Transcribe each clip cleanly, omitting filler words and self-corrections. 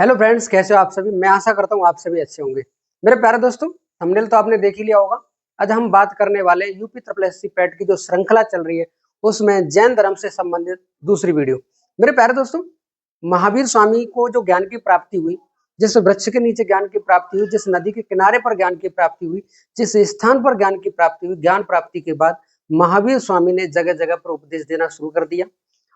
Hello friends, कैसे हो आप सभी। मैं आशा करता हूँ आप सभी अच्छे होंगे। मेरे प्यारे दोस्तों, थंबनेल तो आपने देख ही लिया होगा। आज हम बात करने वाले यूपी ट्रिपल एससी पैट की जो श्रृंखला चल रही है उसमें जैन धर्म से संबंधित दूसरी वीडियो। मेरे प्यारे दोस्तों, महावीर स्वामी को जो ज्ञान की प्राप्ति हुई, जिस वृक्ष के नीचे ज्ञान की प्राप्ति हुई, जिस नदी के किनारे पर ज्ञान की प्राप्ति हुई, जिस स्थान पर ज्ञान की प्राप्ति हुई, ज्ञान प्राप्ति के बाद महावीर स्वामी ने जगह जगह पर उपदेश देना शुरू कर दिया।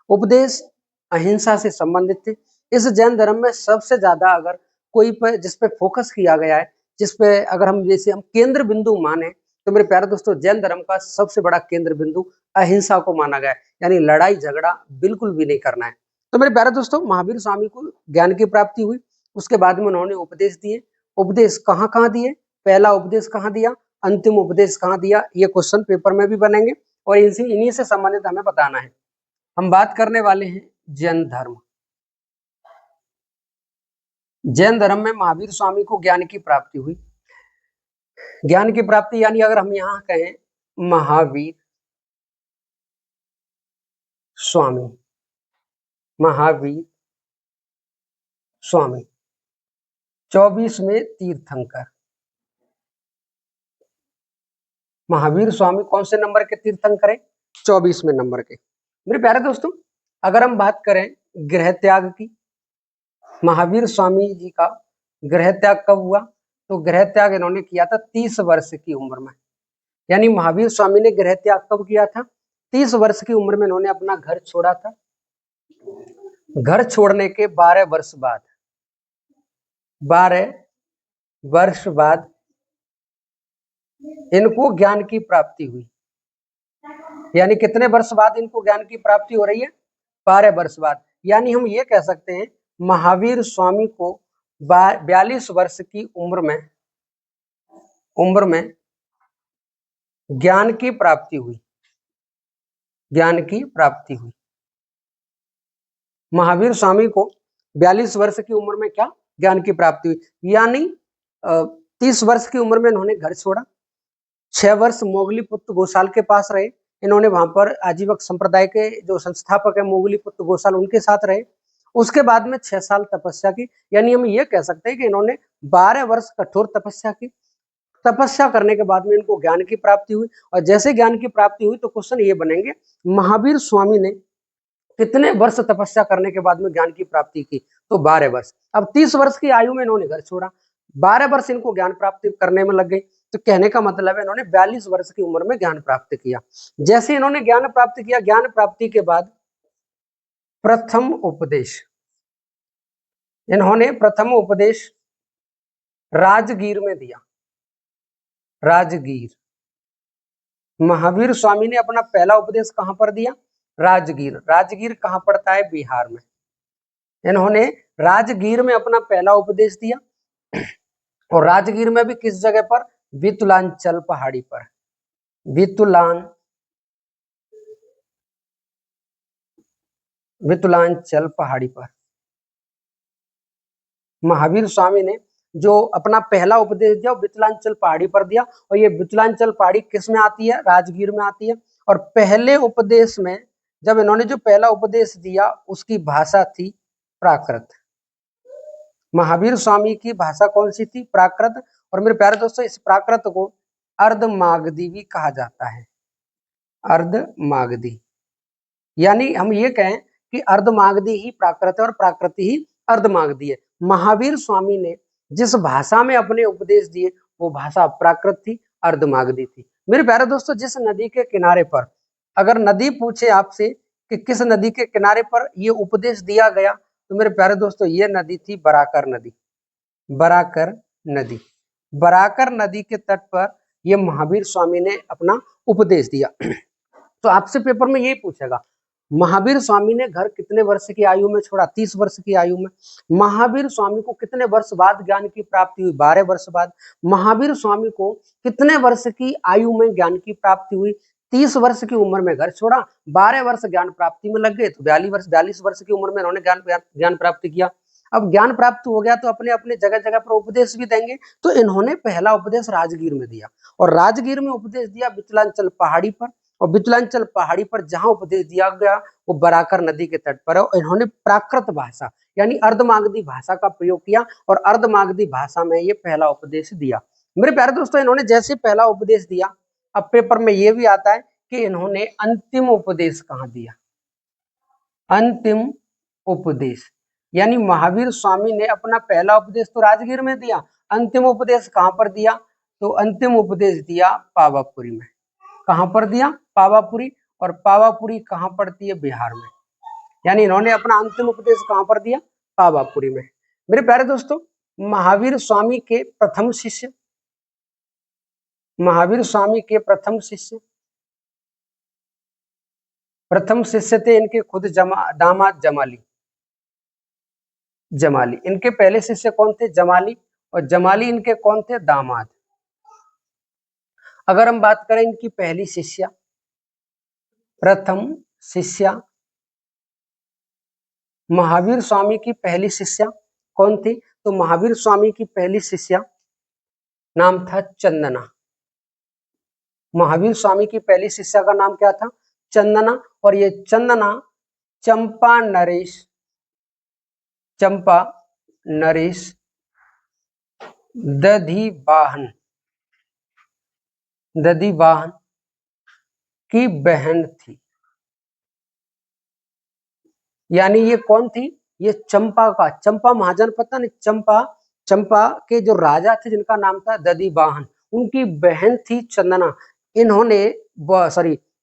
उपदेश अहिंसा से संबंधित थे। इस जैन धर्म में सबसे ज्यादा अगर कोई पर जिस पे फोकस किया गया है, जिस पे अगर हम केंद्र बिंदु माने, तो मेरे प्यारे दोस्तों जैन धर्म का सबसे बड़ा केंद्र बिंदु अहिंसा को माना गया है। यानी लड़ाई झगड़ा बिल्कुल भी नहीं करना है। तो मेरे प्यारे दोस्तों, महावीर स्वामी को ज्ञान की प्राप्ति हुई, उसके बाद में उन्होंने उपदेश दिए। उपदेश कहाँ कहाँ दिए, पहला उपदेश कहाँ दिया, अंतिम उपदेश कहाँ दिया, ये क्वेश्चन पेपर में भी बनेंगे और इन्हीं से संबंधित हमें बताना है। हम बात करने वाले हैं जैन धर्म। जैन धर्म में महावीर स्वामी को ज्ञान की प्राप्ति हुई। ज्ञान की प्राप्ति यानी अगर हम यहाँ कहें महावीर स्वामी, महावीर स्वामी 24वें तीर्थंकर। महावीर स्वामी कौन से नंबर के तीर्थंकर है? 24वें नंबर के। मेरे प्यारे दोस्तों, अगर हम बात करें गृह त्याग की, महावीर स्वामी जी का गृह त्याग कब हुआ? तो गृह त्याग इन्होंने किया था 30 वर्ष की उम्र में। यानी महावीर स्वामी ने गृह त्याग कब किया था? 30 वर्ष की उम्र में इन्होंने अपना घर छोड़ा था। घर छोड़ने के 12 वर्ष बाद 12 वर्ष बाद इनको ज्ञान की प्राप्ति हुई। यानी कितने वर्ष बाद इनको ज्ञान की प्राप्ति हो रही है? 12 वर्ष बाद। यानी हम ये कह सकते हैं महावीर स्वामी को 42 वर्ष की उम्र में ज्ञान की प्राप्ति हुई। ज्ञान की प्राप्ति हुई। महावीर स्वामी को 42 वर्ष की उम्र में क्या ज्ञान की प्राप्ति हुई। यानी 30 वर्ष की उम्र में इन्होंने घर छोड़ा। 6 वर्ष मोगलीपुत्र गोसाल के पास रहे। इन्होंने वहां पर आजीवक संप्रदाय के जो संस्थापक है मोगलीपुत्र गोसाल, उनके साथ रहे। उसके बाद में 6 साल तपस्या की। यानी हम ये कह सकते हैं कि इन्होंने 12 वर्ष कठोर तपस्या की। तपस्या करने के बाद में इनको ज्ञान की प्राप्ति हुई। और जैसे ज्ञान की प्राप्ति हुई तो क्वेश्चन ये बनेंगे, महावीर स्वामी ने कितने वर्ष तपस्या करने के बाद में ज्ञान की प्राप्ति की? तो 12 वर्ष। अब 30 वर्ष की आयु में इन्होंने घर छोड़ा, 12 वर्ष इनको ज्ञान प्राप्ति करने में लग गई। तो कहने का मतलब है इन्होंने 42 वर्ष की उम्र में ज्ञान प्राप्त किया। जैसे इन्होंने ज्ञान प्राप्त किया, ज्ञान प्राप्ति के बाद प्रथम उपदेश, इन्होंने प्रथम उपदेश राजगीर में दिया। राजगीर, महावीर स्वामी ने अपना पहला उपदेश कहां पर दिया? राजगीर। राजगीर कहां पड़ता है? बिहार में। इन्होंने राजगीर में अपना पहला उपदेश दिया। और राजगीर में भी किस जगह पर? वितुलांचल पहाड़ी पर। वितुलांचल पहाड़ी पर महावीर स्वामी ने जो अपना पहला उपदेश दिया वितुलांचल पहाड़ी पर दिया। और ये वितुलांचल पहाड़ी किस में आती है? राजगीर में आती है। और पहले उपदेश में जब इन्होंने जो पहला उपदेश दिया उसकी भाषा थी प्राकृत। महावीर स्वामी की भाषा कौन सी थी? प्राकृत। और मेरे प्यारे दोस्तों, इस प्राकृत को अर्धमागधी भी कहा जाता है। अर्धमागधी, यानी हम ये कहें कि अर्धमागधी ही प्राकृत है और प्राकृति ही अर्धमागधी है। महावीर स्वामी ने जिस भाषा में अपने उपदेश दिए वो भाषा प्राकृत थी, अर्धमागधी थी। मेरे प्यारे दोस्तों, जिस नदी के किनारे पर अगर नदी पूछे आपसे कि किस नदी के किनारे पर ये उपदेश दिया गया, तो मेरे प्यारे दोस्तों ये नदी थी बराकर नदी। बराकर नदी, बराकर नदी के तट पर ये महावीर स्वामी ने अपना उपदेश दिया। तो आपसे पेपर में यही पूछेगा, महावीर स्वामी ने घर कितने वर्ष की आयु में छोड़ा? 30 वर्ष की आयु में। महावीर स्वामी को कितने वर्ष बाद ज्ञान की प्राप्ति हुई? 12 वर्ष बाद। महावीर स्वामी को कितने वर्ष की आयु में ज्ञान की प्राप्ति हुई? 30 वर्ष की उम्र में घर छोड़ा, 12 वर्ष ज्ञान प्राप्ति में लग गए, तो 42 वर्ष की उम्र में उन्होंने ज्ञान प्राप्त किया। अब ज्ञान प्राप्त हो गया तो अपने अपने जगह जगह पर उपदेश भी देंगे। तो इन्होंने पहला उपदेश राजगीर में दिया। और राजगीर में उपदेश दिया वितलांचल पहाड़ी पर। और वितलांचल पहाड़ी पर जहां उपदेश दिया गया वो बराकर नदी के तट पर है। और इन्होंने प्राकृत भाषा यानी अर्धमागधी भाषा का प्रयोग किया और अर्धमागधी भाषा में ये पहला उपदेश दिया। मेरे प्यारे दोस्तों, इन्होंने जैसे पहला उपदेश दिया, अब पेपर में ये भी आता है कि इन्होंने अंतिम उपदेश कहाँ दिया। अंतिम उपदेश यानी महावीर स्वामी ने अपना पहला उपदेश तो राजगीर में दिया, अंतिम उपदेश कहां पर दिया? तो अंतिम उपदेश दिया पावापुरी में। कहां पर दिया? पावापुरी। और पावापुरी कहां पड़ती है? बिहार में। यानी इन्होंने अपना अंतिम उपदेश कहां पर दिया? पावापुरी में। मेरे प्यारे दोस्तों, महावीर स्वामी के प्रथम शिष्य, महावीर स्वामी के प्रथम शिष्य थे इनके खुद दामाद जमाली। जमाली इनके पहले शिष्य कौन थे? जमाली। और जमाली इनके कौन थे? दामाद। अगर हम बात करें इनकी पहली शिष्या, प्रथम शिष्या, महावीर स्वामी की पहली शिष्या कौन थी? तो महावीर स्वामी की पहली शिष्या नाम था चंदना। महावीर स्वामी की पहली शिष्या का नाम क्या था? चंदना। और ये चंदना चंपा नरेश दधिवाहन की बहन थी। यानी ये कौन थी? ये चंपा महाजन, पता नहीं, चंपा के जो राजा थे जिनका नाम था दधिवाहन, उनकी बहन थी चंदना। इन्होंने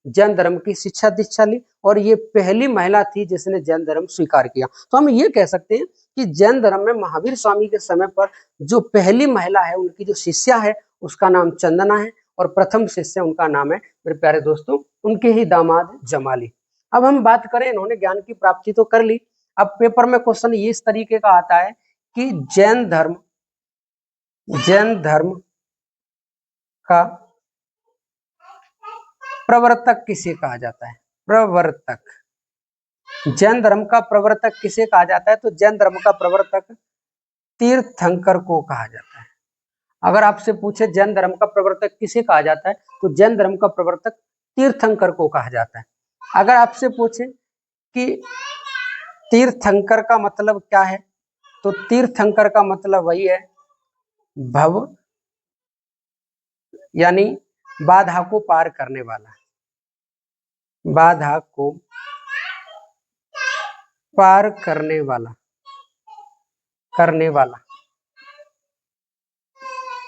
जैन धर्म की शिक्षा दीक्षा ली और ये पहली महिला थी जिसने जैन धर्म स्वीकार किया। तो हम ये कह सकते हैं कि जैन धर्म में महावीर स्वामी के समय पर जो पहली महिला है, उनकी जो शिष्या है, उसका नाम चंदना है और प्रथम शिष्य उनका नाम है, मेरे प्यारे दोस्तों, उनके ही दामाद जमाली। अब हम बात करें, इन्होंने ज्ञान की प्राप्ति तो कर ली। अब पेपर में क्वेश्चन ये इस तरीके का आता है कि जैन धर्म का प्रवर्तक किसे कहा जाता है? प्रवर्तक, जैन धर्म का प्रवर्तक किसे कहा जाता है? तो जैन धर्म का प्रवर्तक तीर्थंकर को कहा जाता है। अगर आपसे पूछे जैन धर्म का प्रवर्तक किसे कहा जाता है, तो जैन धर्म का प्रवर्तक तीर्थंकर को कहा जाता है। अगर आपसे पूछे कि तीर्थंकर का मतलब क्या है, तो तीर्थंकर का मतलब वही है भव, यानी बाधा को पार करने वाला, बाधा को पार करने वाला,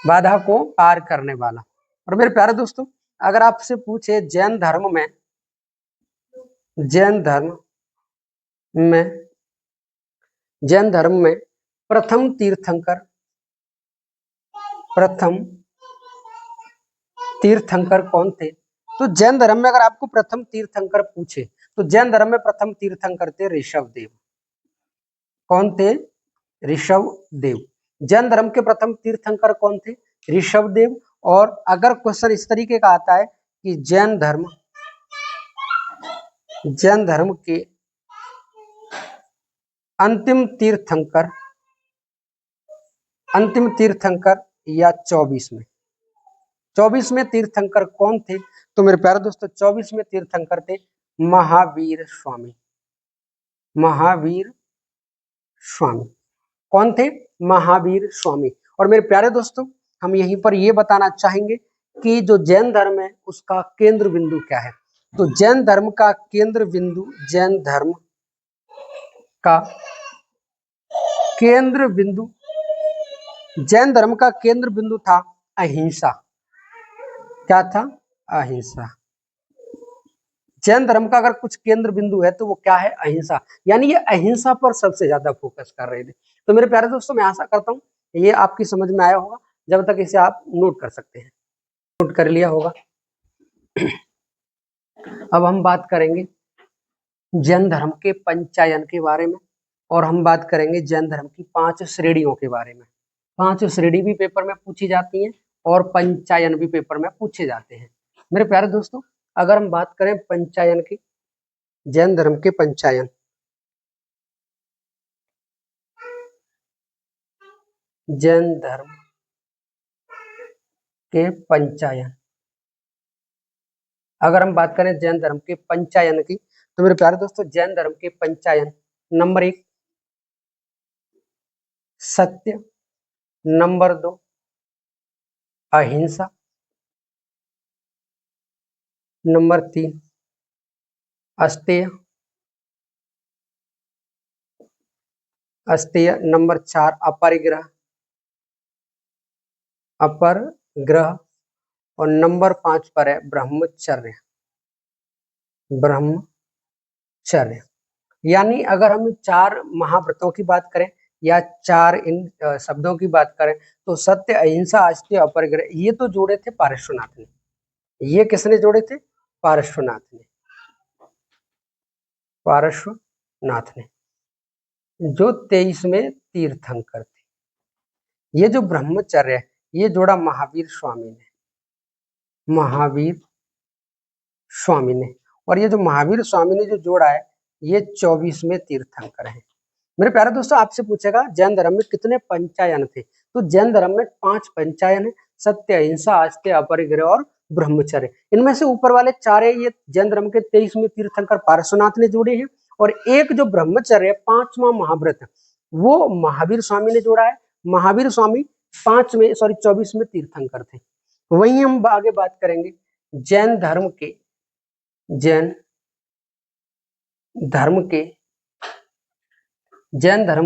बाधा को पार करने वाला। और मेरे प्यारे दोस्तों, अगर आपसे पूछे जैन धर्म में प्रथम तीर्थंकर कौन थे, तो जैन धर्म में अगर आपको प्रथम तीर्थंकर पूछे, तो जैन धर्म में प्रथम तीर्थंकर थे ऋषभदेव। कौन थे? ऋषभदेव। जैन धर्म के प्रथम तीर्थंकर कौन थे? ऋषभदेव। और अगर क्वेश्चन इस तरीके का आता है कि जैन धर्म के अंतिम तीर्थंकर या 24वें तीर्थंकर कौन थे, तो मेरे प्यारे दोस्तों 24वें तीर्थंकर थे महावीर स्वामी। कौन थे? महावीर स्वामी। और मेरे प्यारे दोस्तों, हम यहीं पर यह बताना चाहेंगे कि जो जैन धर्म है उसका केंद्र बिंदु क्या है। तो जैन धर्म का केंद्र बिंदु, जैन धर्म का केंद्र बिंदु था अहिंसा। क्या था? अहिंसा। जैन धर्म का अगर कुछ केंद्र बिंदु है तो वो क्या है? अहिंसा। यानी ये अहिंसा पर सबसे ज्यादा फोकस कर रहे थे। तो मेरे प्यारे दोस्तों, मैं आशा करता हूँ ये आपकी समझ में आया होगा। जब तक इसे आप नोट कर सकते हैं, नोट कर लिया होगा। अब हम बात करेंगे जैन धर्म के पंचायन के बारे में, और हम बात करेंगे जैन धर्म की 5 श्रेणियों के बारे में। 5 श्रेणी भी पेपर में पूछी जाती हैं और पंचायन भी पेपर में पूछे जाते हैं। मेरे प्यारे दोस्तों, अगर हम बात करें पंचायन की, जैन धर्म के पंचायन, जैन धर्म के पंचायन, अगर हम बात करें जैन धर्म के पंचायन की, तो मेरे प्यारे दोस्तों जैन धर्म के पंचायन नंबर 1 सत्य, नंबर 2 अहिंसा, नंबर 3 अस्तेय, नंबर 4 अपरग्रह और नंबर 5 पर है ब्रह्मचर्य। यानी अगर हम 4 महाव्रतों की बात करें या 4 इन शब्दों की बात करें, तो सत्य, अहिंसा, अस्तेय, अपरिग्रह, ये तो जोड़े थे पार्श्वनाथ ने। ये किसने जोड़े थे? पार्श्वनाथ ने, जो 23वें तीर्थंकर थे। ये जो ब्रह्मचर्य है, ये जोड़ा महावीर स्वामी ने, और ये जो महावीर स्वामी ने जो जोड़ा है, ये 24वें तीर्थंकर है। मेरे प्यारे दोस्तों, आपसे पूछेगा जैन धर्म में कितने पंचायन थे, तो जैन धर्म में 5 पंचायन है, सत्य, अहिंसा, अस्तेय, अपरिग्रह और ब्रह्मचर्य। इनमें से ऊपर वाले 4 ये जैन धर्म के 23वें तीर्थंकर पार्श्वनाथ ने जोड़े हैं, और एक जो ब्रह्मचर्य 5वां महाव्रत, वो महावीर स्वामी ने जोड़ा है। महावीर स्वामी 24वें तीर्थंकर थे। वहीं हम आगे बात करेंगे जैन धर्म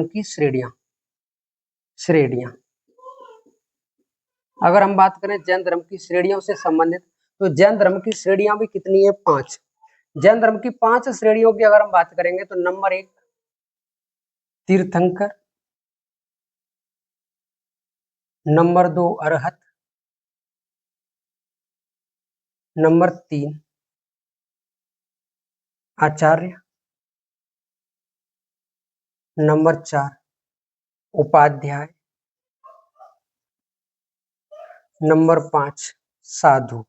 की श्रेणियां। अगर हम बात करें जैन धर्म की श्रेणियों से संबंधित, तो जैन धर्म की श्रेणियां भी कितनी है? 5। जैन धर्म की 5 श्रेणियों की अगर हम बात करेंगे, तो नंबर 1 तीर्थंकर, नंबर 2 अरहत, नंबर 3 आचार्य, नंबर 4 उपाध्याय, नंबर 5 साधु।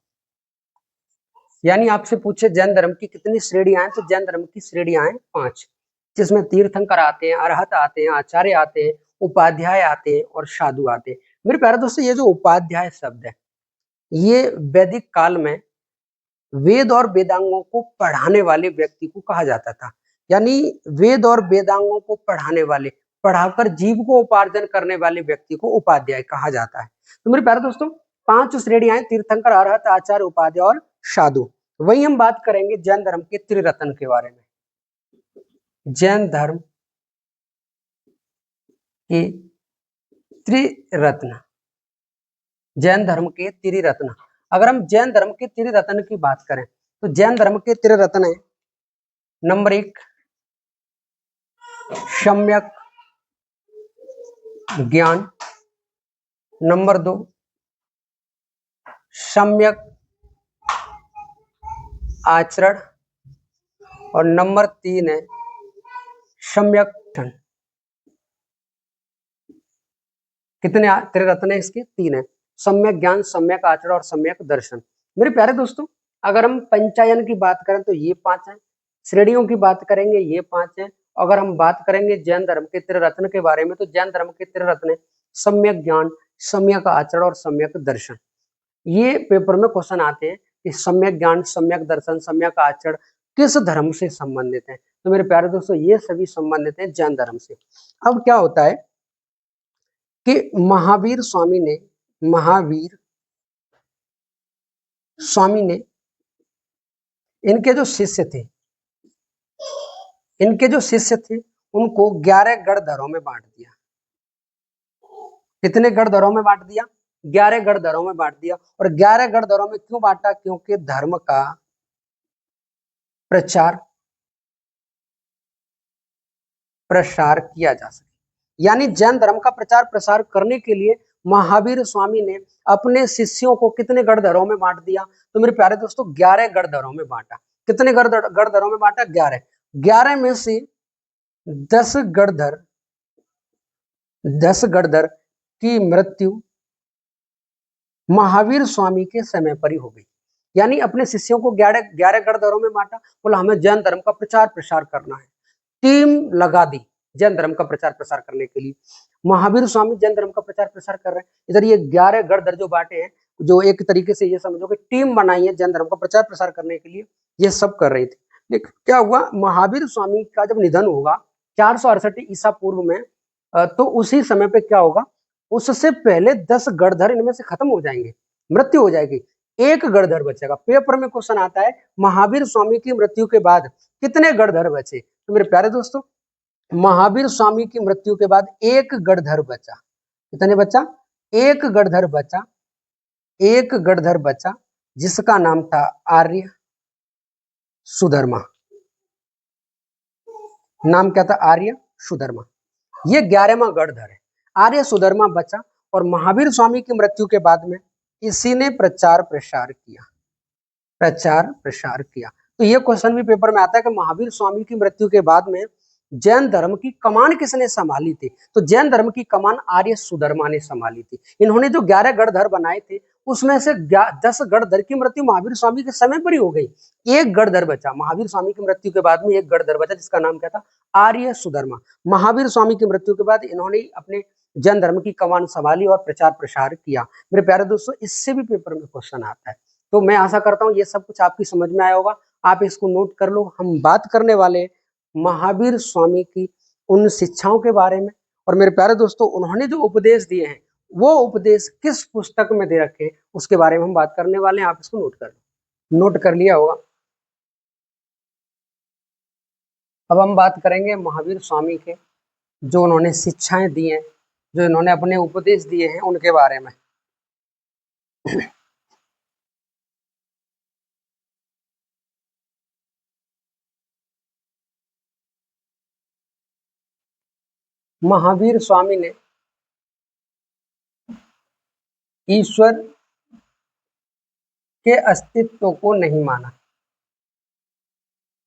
यानी आपसे पूछे जैन धर्म की कितनी श्रेणियां हैं, तो जैन धर्म की श्रेणियां हैं 5, जिसमें तीर्थंकर आते हैं, अरहत आते हैं, आचार्य आते हैं, उपाध्याय आते हैं और साधु आते हैं। मेरे प्यारे दोस्तों, ये जो उपाध्याय शब्द है, ये वैदिक काल में वेद और वेदांगों को पढ़ाने वाले व्यक्ति को कहा जाता था। यानी वेद और वेदांगों को पढ़ाने वाले, पढ़ाकर जीव को उपार्जन करने वाले व्यक्ति को उपाध्याय कहा जाता है। तो मेरे प्यारे दोस्तों, 5 श्रेणियां हैं, तीर्थंकर, अरहत, आचार्य, उपाध्याय और साधु। वही हम बात करेंगे जैन धर्म के त्रिरत्न के बारे में। जैन धर्म के त्रिरत्न, अगर हम जैन धर्म के त्रिरत्न की बात करें, तो जैन धर्म के त्रिरत्न है, नंबर 1 सम्यक ज्ञान, नंबर 2 सम्यक आचरण और नंबर 3 है सम्यक दर्शन। कितने त्रिरत्न है इसके? 3 है, सम्यक ज्ञान, सम्यक आचरण और सम्यक दर्शन। मेरे प्यारे दोस्तों, अगर हम पंचायन की बात करें तो ये 5 है, श्रेणियों की बात करेंगे ये 5 है। अगर हम बात करेंगे जैन धर्म के त्रिरत्न के बारे में, तो जैन धर्म के त्रिरत्न सम्यक ज्ञान, सम्यक आचरण और सम्यक दर्शन। ये पेपर में क्वेश्चन आते हैं कि सम्यक ज्ञान, सम्यक दर्शन, सम्यक आचरण किस धर्म से संबंधित है। तो मेरे प्यारे दोस्तों, ये सभी संबंधित है जैन धर्म से। अब क्या होता है कि महावीर स्वामी ने इनके जो शिष्य थे उनको 11 गढ़धरों में बांट दिया। कितने गढ़धरों में बांट दिया? 11 गढ़धरों में बांट दिया। और 11 गढ़धरों में क्यों बांटा? क्योंकि धर्म का प्रसार किया जा सके। यानी जैन धर्म का प्रचार प्रसार करने के लिए महावीर स्वामी ने अपने शिष्यों को कितने गढ़धरों में बांट दिया? तो मेरे प्यारे दोस्तों, 11 गढ़धरों में बांटा। कितने गढ़धरों में बांटा? 11। 11 में से 10 गढ़धर की मृत्यु महावीर स्वामी के समय पर ही हो गई। यानी अपने शिष्यों को 11 गढ़धरों में बांटा, बोला हमें जैन धर्म का प्रचार प्रसार करना है, टीम लगा दी जैन धर्म का प्रचार प्रसार करने के लिए। महावीर स्वामी जैन धर्म का प्रचार प्रसार कर रहे हैं। इधर ये 11 गढ़धर जो बांटे हैं, जो एक तरीके से ये समझो कि टीम बनाई है जैन धर्म का प्रचार प्रसार करने के लिए, ये सब कर रही थी। लेकिन क्या हुआ, महावीर स्वामी का जब निधन होगा 468 ईसा पूर्व में, तो उसी समय पे क्या होगा, उससे पहले 10 गणधर इनमें से खत्म हो जाएंगे, मृत्यु हो जाएगी, एक गणधर बचेगा। पेपर में क्वेश्चन आता है महावीर स्वामी की मृत्यु के बाद कितने गणधर बचे। तो मेरे प्यारे दोस्तों, महावीर स्वामी की मृत्यु के बाद एक गणधर बचा। कितने बचा? एक गणधर बचा, एक गणधर बचा, जिसका नाम था आर्य सुधर्मा। नाम क्या था? आर्य सुधर्मा। ये 11वां गणधर है। आर्य सुधर्मा बचा और महावीर स्वामी की मृत्यु के बाद में इसी ने प्रचार प्रसार किया, प्रचार प्रसार किया। तो ये क्वेश्चन भी पेपर में आता है कि महावीर स्वामी की मृत्यु के बाद में जैन धर्म की कमान किसने संभाली थी? तो जैन धर्म की कमान आर्य सुधर्मा ने संभाली थी। इन्होंने जो 11 गणधर बनाए थे उसमें से 10 गणधर की मृत्यु महावीर स्वामी के समय पर ही हो गई, एक गणधर बचा। महावीर स्वामी की मृत्यु के बाद में एक गणधर बचा जिसका नाम क्या था? आर्य सुधर्मा। महावीर स्वामी की मृत्यु के बाद इन्होंने अपने जैन धर्म की कमान संभाली और प्रचार प्रसार किया। मेरे प्यारे दोस्तों, इससे भी पेपर में क्वेश्चन आता है। तो मैं आशा करता हूँ ये सब कुछ आपकी समझ में आया होगा, आप इसको नोट कर लो। हम बात करने वाले महावीर स्वामी की उन शिक्षाओं के बारे में, और मेरे प्यारे दोस्तों उन्होंने जो उपदेश दिए हैं वो उपदेश किस पुस्तक में दे रखे हैं उसके बारे में हम बात करने वाले हैं। आप इसको नोट कर लो, नोट कर लिया होगा। अब हम बात करेंगे महावीर स्वामी के जो उन्होंने शिक्षाएं दी हैं, जो इन्होंने अपने उपदेश दिए हैं उनके बारे में। महावीर स्वामी ने ईश्वर के अस्तित्व को नहीं माना,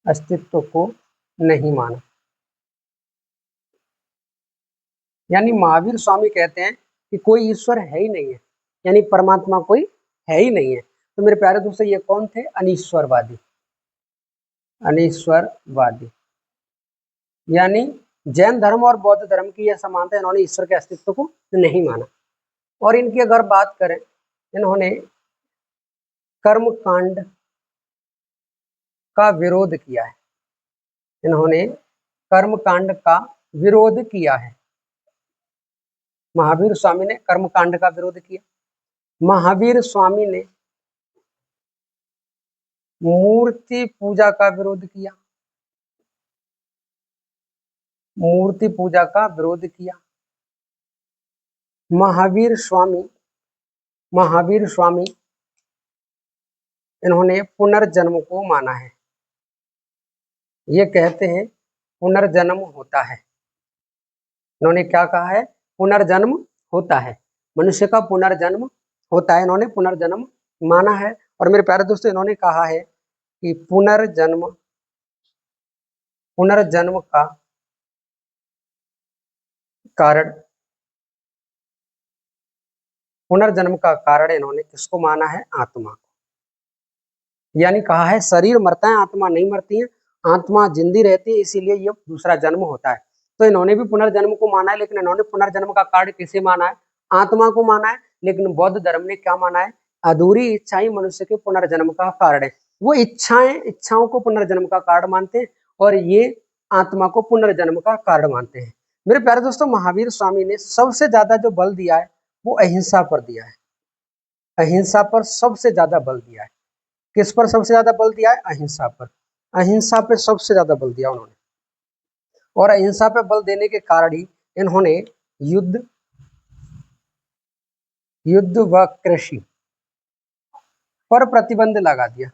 अस्तित्व को नहीं माना। यानी महावीर स्वामी कहते हैं कि कोई ईश्वर है ही नहीं है, यानी परमात्मा कोई है ही नहीं है। तो मेरे प्यारे दोस्तों ये कौन थे? अनीश्वरवादी, अनीश्वरवादी। यानी जैन धर्म और बौद्ध धर्म की यह समानता, इन्होंने ईश्वर के अस्तित्व को नहीं माना। और इनकी अगर बात करें, इन्होंने कर्म कांड का विरोध किया है, इन्होंने कर्म कांड का विरोध किया है। महावीर स्वामी ने कर्म कांड का विरोध किया। महावीर स्वामी ने मूर्ति पूजा का विरोध किया, मूर्ति पूजा का विरोध किया। महावीर स्वामी इन्होंने पुनर्जन्म को माना है। ये कहते हैं पुनर्जन्म होता है। इन्होंने क्या कहा है? पुनर्जन्म होता है, मनुष्य का पुनर्जन्म होता है। इन्होंने पुनर्जन्म माना है। और मेरे प्यारे दोस्तों इन्होंने कहा है कि पुनर्जन्म का कारण, पुनर्जन्म का कारण इन्होंने किसको माना है? आत्मा को। यानी कहा है शरीर मरता है, आत्मा नहीं मरती है, आत्मा जिंदी रहती है, इसीलिए ये दूसरा जन्म होता है। तो इन्होंने भी पुनर्जन्म को माना है, लेकिन इन्होंने पुनर्जन्म का कारण किसे माना है? आत्मा को माना है। लेकिन बौद्ध धर्म ने क्या माना है? अधूरी इच्छाएं मनुष्य के पुनर्जन्म का कारण है। वो इच्छाओं को पुनर्जन्म का कारण मानते हैं और ये आत्मा को पुनर्जन्म का कारण मानते हैं। मेरे प्यारे दोस्तों, महावीर स्वामी ने सबसे ज्यादा जो बल दिया है वो अहिंसा पर दिया है। अहिंसा पर सबसे ज्यादा बल दिया है। किस पर सबसे ज्यादा बल दिया है? अहिंसा पर। अहिंसा पर सबसे ज्यादा बल दिया उन्होंने। और अहिंसा पर बल देने के कारण ही इन्होंने युद्ध व कृषि पर प्रतिबंध लगा दिया।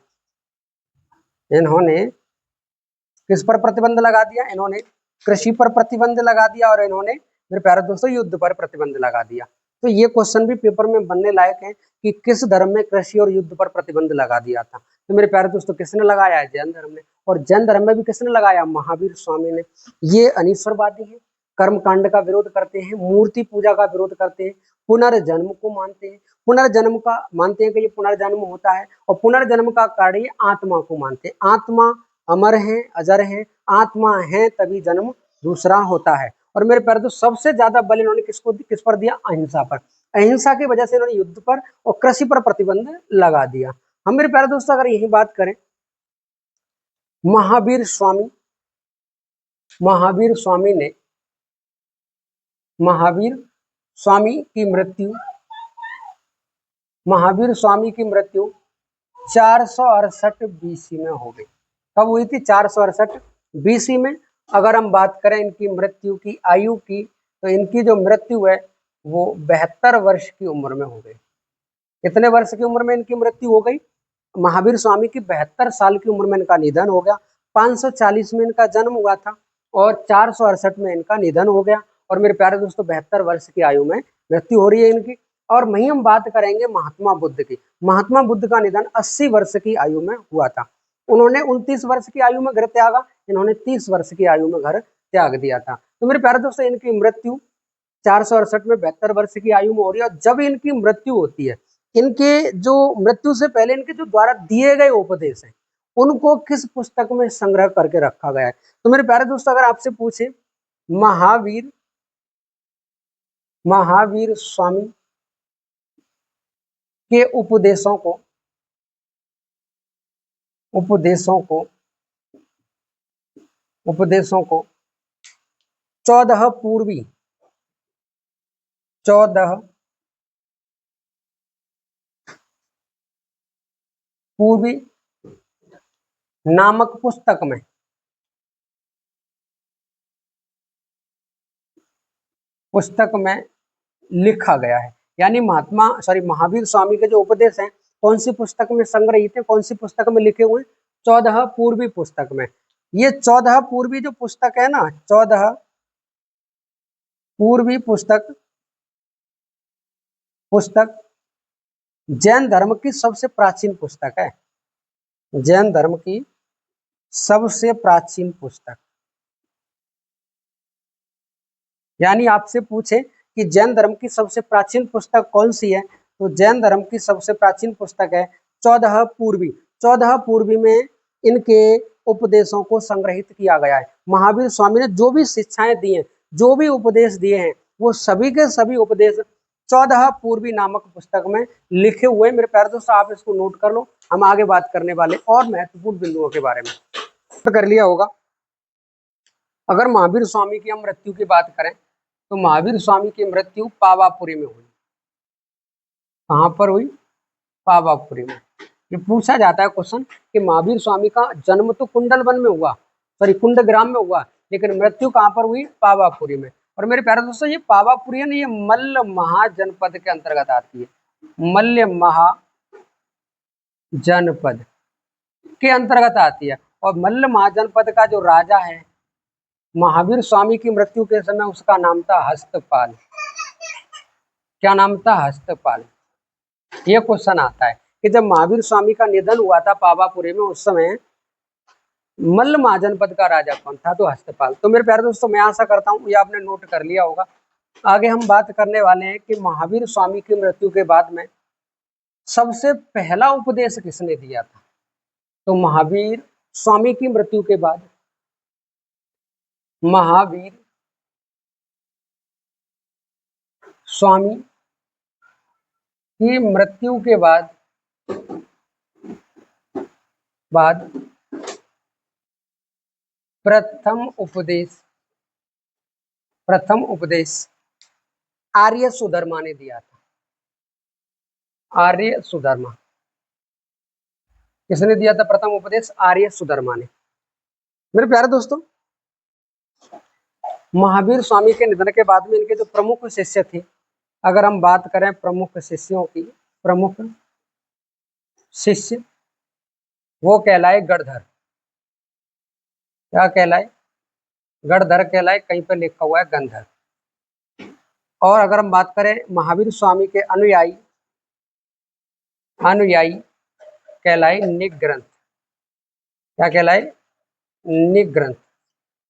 इन्होंने किस पर प्रतिबंध लगा दिया? इन्होंने कृषि पर प्रतिबंध लगा दिया और इन्होंने मेरे प्यारे दोस्तों युद्ध पर प्रतिबंध लगा दिया। तो ये क्वेश्चन भी पेपर में बनने लायक है कि किस धर्म में कृषि और युद्ध पर प्रतिबंध लगा दिया था। तो मेरे प्यारे दोस्तों किसने लगाया है? जैन धर्म ने। और जैन धर्म में भी किसने लगाया? महावीर स्वामी ने। ये अनीश्वरवादी है, कर्म कांड का विरोध करते हैं, मूर्ति पूजा का विरोध करते हैं, पुनर्जन्म को मानते हैं, पुनर्जन्म का मानते हैं कि ये पुनर्जन्म होता है, और पुनर्जन्म का कारण ये आत्मा को मानते हैं। आत्मा अमर है, अजर है, आत्मा है तभी जन्म दूसरा होता है। और मेरे प्यारे दोस्त सबसे ज्यादा बल इन्होंने किस पर दिया? अहिंसा पर। अहिंसा की वजह से इन्होंने युद्ध पर और कृषि पर प्रतिबंध लगा दिया। हम मेरे प्यारे दोस्तों अगर यही बात करें, महावीर स्वामी की मृत्यु 468 बीसी में हो गई। कब हुई थी? 468 बीसी में। अगर हम बात करें इनकी मृत्यु की आयु की, तो इनकी जो मृत्यु है वो 72 वर्ष की उम्र में हो गई। कितने वर्ष की उम्र में इनकी मृत्यु हो गई? महावीर स्वामी की 72 साल की उम्र में इनका निधन हो गया। 540 में इनका जन्म हुआ था और 468 में इनका निधन हो गया। और मेरे प्यारे दोस्तों 72 वर्ष की आयु में मृत्यु हो रही है इनकी। और वहीं हम बात करेंगे महात्मा बुद्ध की। महात्मा बुद्ध का निधन 80 वर्ष की आयु में हुआ था। उन्होंने 29 वर्ष की आयु में घर त्यागा, इन्होंने 30 वर्ष की आयु में घर त्याग दिया था। तो मेरे प्यारे दोस्तों इनकी मृत्यु 468 में 72 वर्ष की आयु में हो रही है। और जब इनकी मृत्यु होती है, इनके जो मृत्यु से पहले इनके जो द्वारा दिए गए उपदेश हैं उनको किस पुस्तक में संग्रह करके रखा गया है? तो मेरे प्यारे दोस्तों अगर आपसे पूछे महावीर स्वामी के उपदेशों को 14 पूर्वी नामक पुस्तक में लिखा गया है। यानी महावीर स्वामी के जो उपदेश हैं कौन सी पुस्तक में संग्रहित है, कौन सी पुस्तक में लिखे हुए? 14 पूर्वी पुस्तक में। ये 14 पूर्वी जो पुस्तक है ना, 14 पूर्वी पुस्तक जैन धर्म की सबसे प्राचीन पुस्तक है। जैन धर्म की सबसे प्राचीन पुस्तक। यानी आपसे पूछे कि जैन धर्म की सबसे प्राचीन पुस्तक कौन सी है, तो जैन धर्म की सबसे प्राचीन पुस्तक है 14 पूर्वी। 14 पूर्वी में इनके उपदेशों को संग्रहित किया गया है। महावीर स्वामी ने जो भी शिक्षाएं दी हैं, जो भी उपदेश दिए हैं, वो सभी के सभी उपदेश 14 पूर्वी नामक पुस्तक में लिखे हुए। मेरे प्यारे दोस्तों आप इसको नोट कर लो, हम आगे बात करने वाले और महत्वपूर्ण बिंदुओं के बारे में। तो कर लिया होगा। अगर महावीर स्वामी की हम मृत्यु की बात करें तो महावीर स्वामी की मृत्यु पावापुरी में हुई। कहां पर हुई? पावापुरी में। ये पूछा जाता है क्वेश्चन कि महावीर स्वामी का जन्म तो कुंडलवन में हुआ, कुंडग्राम में हुआ, लेकिन मृत्यु कहां पर हुई? पावापुरी में। और मेरे प्यारे दोस्तों ये पावापुरी है ना, ये मल्ल महाजनपद के अंतर्गत आती है। मल्ल महाजनपद के अंतर्गत आती है। और मल्ल महाजनपद का जो राजा है महावीर स्वामी की मृत्यु के समय उसका नाम था हस्तपाल। क्या नाम था? हस्तपाल। ये क्वेश्चन आता है कि जब महावीर स्वामी का निधन हुआ था पावापुरी में, उस समय मल्ल महाजनपद का राजा कौन था? तो हस्तपाल। तो मेरे प्यारे दोस्तों मैं आशा करता हूँ ये आपने नोट कर लिया होगा। आगे हम बात करने वाले हैं कि महावीर स्वामी की मृत्यु के बाद में सबसे पहला उपदेश किसने दिया था? तो महावीर स्वामी की मृत्यु के बाद महावीर स्वामी की मृत्यु के बाद प्रथम उपदेश आर्य सुधर्मा ने दिया था। आर्य सुधर्मा। किसने दिया था प्रथम उपदेश? आर्य सुधर्मा ने। मेरे प्यारे दोस्तों महावीर स्वामी के निधन के बाद में इनके जो प्रमुख शिष्य थे, अगर हम बात करें प्रमुख शिष्यों की, प्रमुख शिष्य वो कहलाए गणधर। क्या कहलाए? गणधर कहलाए, कहीं पर लिखा हुआ है गंधर। और अगर हम बात करें महावीर स्वामी के अनुयायी कहलाए निग्रंथ। क्या कहलाए? निग्रंथ।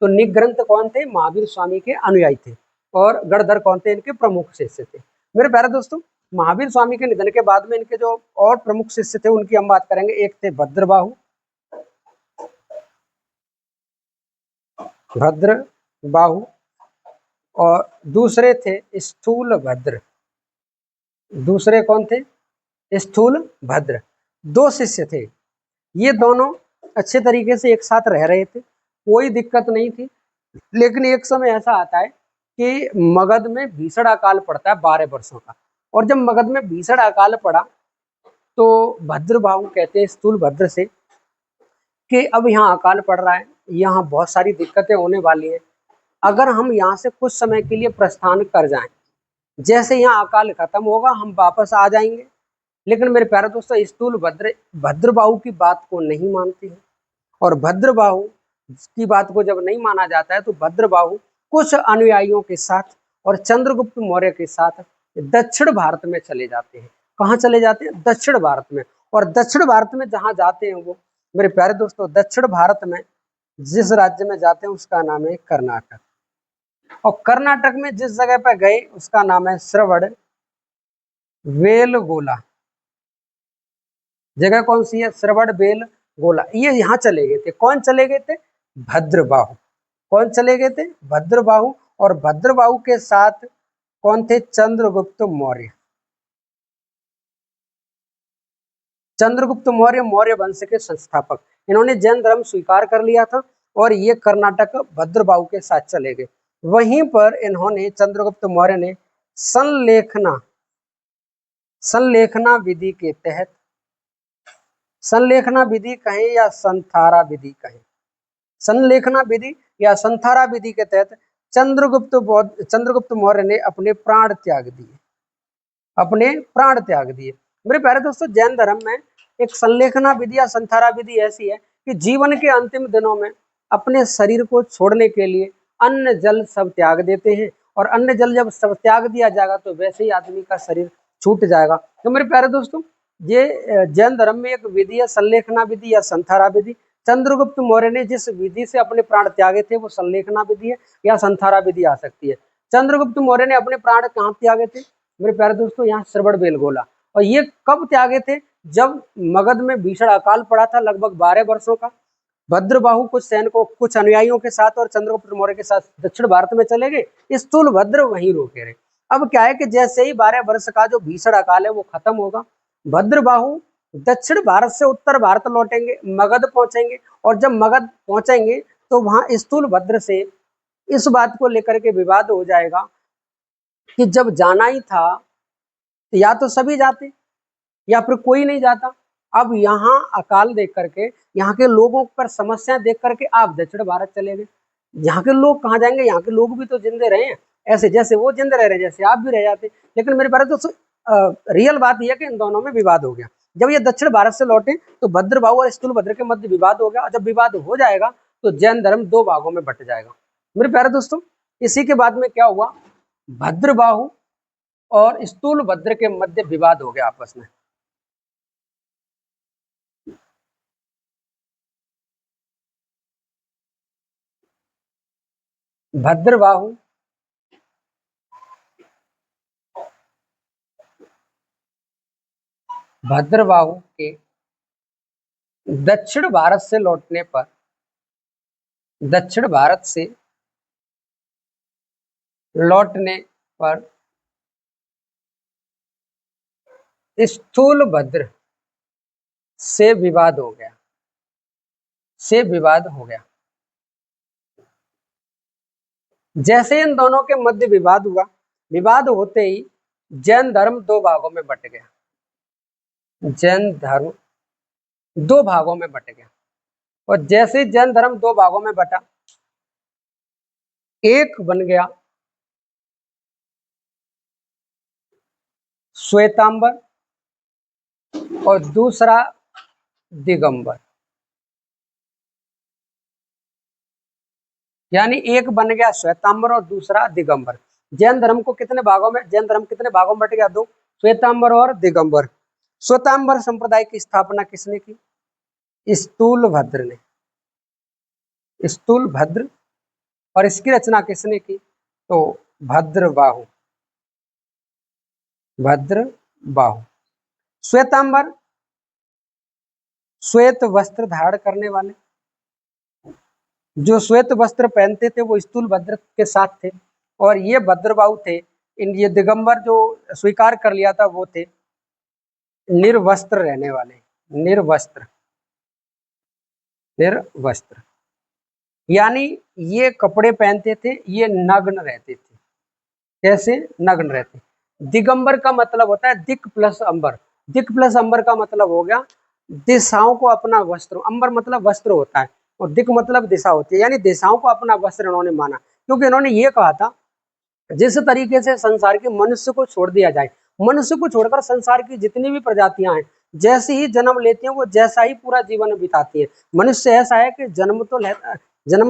तो निग्रंथ कौन थे? महावीर स्वामी के अनुयायी थे। और गणधर कौन थे? इनके प्रमुख शिष्य थे। मेरे प्यारे दोस्तों महावीर स्वामी के निधन के बाद में इनके जो और प्रमुख शिष्य थे उनकी हम बात करेंगे। एक थे भद्रबाहु। और दूसरे थे स्थूल भद्र। दूसरे कौन थे? स्थूल भद्र। दो शिष्य थे, ये दोनों अच्छे तरीके से एक साथ रह रहे थे, कोई दिक्कत नहीं थी। लेकिन एक समय ऐसा आता है कि मगध में भीषण अकाल पड़ता है 12 वर्षों का। और जब मगध में भीषण अकाल पड़ा तो भद्रबाहु कहते हैं स्थूल भद्र से कि अब यहाँ अकाल पड़ रहा है, यहाँ बहुत सारी दिक्कतें होने वाली हैं, अगर हम यहाँ से कुछ समय के लिए प्रस्थान कर जाएं, जैसे यहाँ अकाल खत्म होगा हम वापस आ जाएंगे। लेकिन मेरे प्यारे दोस्तों, स्थूल भद्र भद्रबाहु की बात को नहीं मानते हैं, और भद्रबाहु की बात को जब नहीं माना जाता है तो भद्रबाहु कुछ अनुयायियों के साथ और चंद्रगुप्त मौर्य के साथ दक्षिण भारत में चले जाते हैं। कहाँ चले जाते हैं? दक्षिण भारत में। और दक्षिण भारत में जहाँ जाते हैं वो मेरे प्यारे दोस्तों, दक्षिण भारत में जिस राज्य में जाते हैं उसका नाम है कर्नाटक। और कर्नाटक में जिस जगह पर गए उसका नाम है श्रवण बेलगोला। जगह कौन सी है? श्रवण बेलगोला। ये यहाँ चले गए थे। कौन चले गए थे? भद्रबाहु। कौन चले गए थे? भद्रबाहु। और भद्रबाहु के साथ कौन थे? चंद्रगुप्त मौर्य। चंद्रगुप्त मौर्य मौर्य वंश के संस्थापक। इन्होंने जैन धर्म स्वीकार कर लिया था और ये कर्नाटक भद्रबाहु के साथ चले गए। वहीं पर इन्होंने चंद्रगुप्त मौर्य ने संलेखना विधि के तहत, संलेखना विधि कहें या संथारा विधि कहें, संलेखना विधि या संथारा विधि के तहत चंद्रगुप्त मौर्य ने अपने प्राण त्याग दिए। अपने प्राण त्याग दिए। मेरे प्यारे दोस्तों, जैन धर्म में एक संलेखना विधि या संथारा विधि ऐसी है कि जीवन के अंतिम दिनों में अपने शरीर को छोड़ने के लिए अन्न जल सब त्याग देते हैं, और अन्न जल जब सब त्याग दिया जाएगा तो वैसे ही आदमी का शरीर छूट जाएगा। तो मेरे प्यारे दोस्तों, ये जैन धर्म में एक विधि है, संलेखना विधि या संथारा विधि। चंद्रगुप्त मौर्य ने जिस विधि से अपने प्राण त्यागे थे वो संलेखना विधि है या संथारा विधि आ सकती है। चंद्रगुप्त मौर्य ने अपने प्राण कहाँ त्यागे थे मेरे प्यारे दोस्तों? यहाँ श्रवण बेलगोला। और ये कब त्यागे थे? जब मगध में भीषण अकाल पड़ा था लगभग 12 वर्षों का। भद्रबाहु कुछ सैनिकों, कुछ अनुयायियों के साथ और चंद्रगुप्त मौर्य के साथ दक्षिण भारत में चले गए। स्थूल भद्र वहीं रोके रहे। अब क्या है कि जैसे ही 12 वर्ष का जो भीषण अकाल है वो खत्म होगा, भद्रबाहु दक्षिण भारत से उत्तर भारत लौटेंगे, मगध पहुंचेंगे। और जब मगध पहुंचेंगे तो वहां स्थूल भद्र से इस बात को लेकर के विवाद हो जाएगा कि जब जाना ही था तो या तो सभी जाते या फिर कोई नहीं जाता। अब यहाँ अकाल देख करके, यहाँ के लोगों पर समस्याएं देख करके आप दक्षिण भारत चले गए। यहाँ के लोग कहाँ जाएंगे? यहाँ के लोग भी तो जिंदे रहे हैं, ऐसे जैसे वो जिंदे रह रहे हैं जैसे आप भी रह जाते। लेकिन मेरे बारे तो रियल बात यह है कि इन दोनों में विवाद हो गया। जब ये दक्षिण भारत से लौटे तो भद्रबाहु और स्थूल भद्र के मध्य विवाद हो गया, और जब विवाद हो जाएगा तो जैन धर्म दो भागों में बट जाएगा। मेरे प्यारे दोस्तों, इसी के बाद में क्या हुआ? भद्रबाहु और स्थूल भद्र के मध्य विवाद हो गया आपस में। भद्रबाहु भद्रबाहु के दक्षिण भारत से लौटने पर, दक्षिण भारत से लौटने पर स्थूल भद्र से विवाद हो गया, से विवाद हो गया। जैसे इन दोनों के मध्य विवाद हुआ, विवाद होते ही जैन धर्म दो भागों में बट गया। जैन धर्म दो भागों में बट गया। और जैसे जैन धर्म दो भागों में बटा, एक बन गया श्वेतांबर और दूसरा दिगंबर। यानी एक बन गया श्वेतांबर और दूसरा दिगंबर। जैन धर्म को कितने भागों में, जैन धर्म कितने भागों में बट गया? दो, श्वेतांबर और दिगंबर। श्वेतांबर संप्रदाय की स्थापना किसने की? स्थूल भद्र ने। स्थूल भद्र। और इसकी रचना किसने की? तो भद्रबाहु। भद्रबाहु। श्वेतांबर श्वेत वस्त्र धारण करने वाले, जो श्वेत वस्त्र पहनते थे वो स्थूल भद्र के साथ थे। और ये भद्रबाहु थे, ये दिगंबर जो स्वीकार कर लिया था वो थे निर्वस्त्र रहने वाले, निर्वस्त्र, निर्वस्त्र, यानी ये कपड़े पहनते थे, ये नग्न रहते थे। कैसे? नग्न रहते। दिगंबर का मतलब होता है दिक प्लस अंबर। दिक प्लस अंबर का मतलब हो गया दिशाओं को अपना वस्त्र, अंबर मतलब वस्त्र होता है और दिक मतलब दिशा होती है, यानी दिशाओं को अपना वस्त्र इन्होंने माना, क्योंकि इन्होंने ये कहा था जिस तरीके से संसार के मनुष्य को छोड़ दिया जाए, मनुष्य को छोड़कर संसार की जितनी भी प्रजातियां हैं जैसे ही जन्म लेती हैं वो जैसा ही पूरा जीवन बिताती है। मनुष्य ऐसा है कि जन्म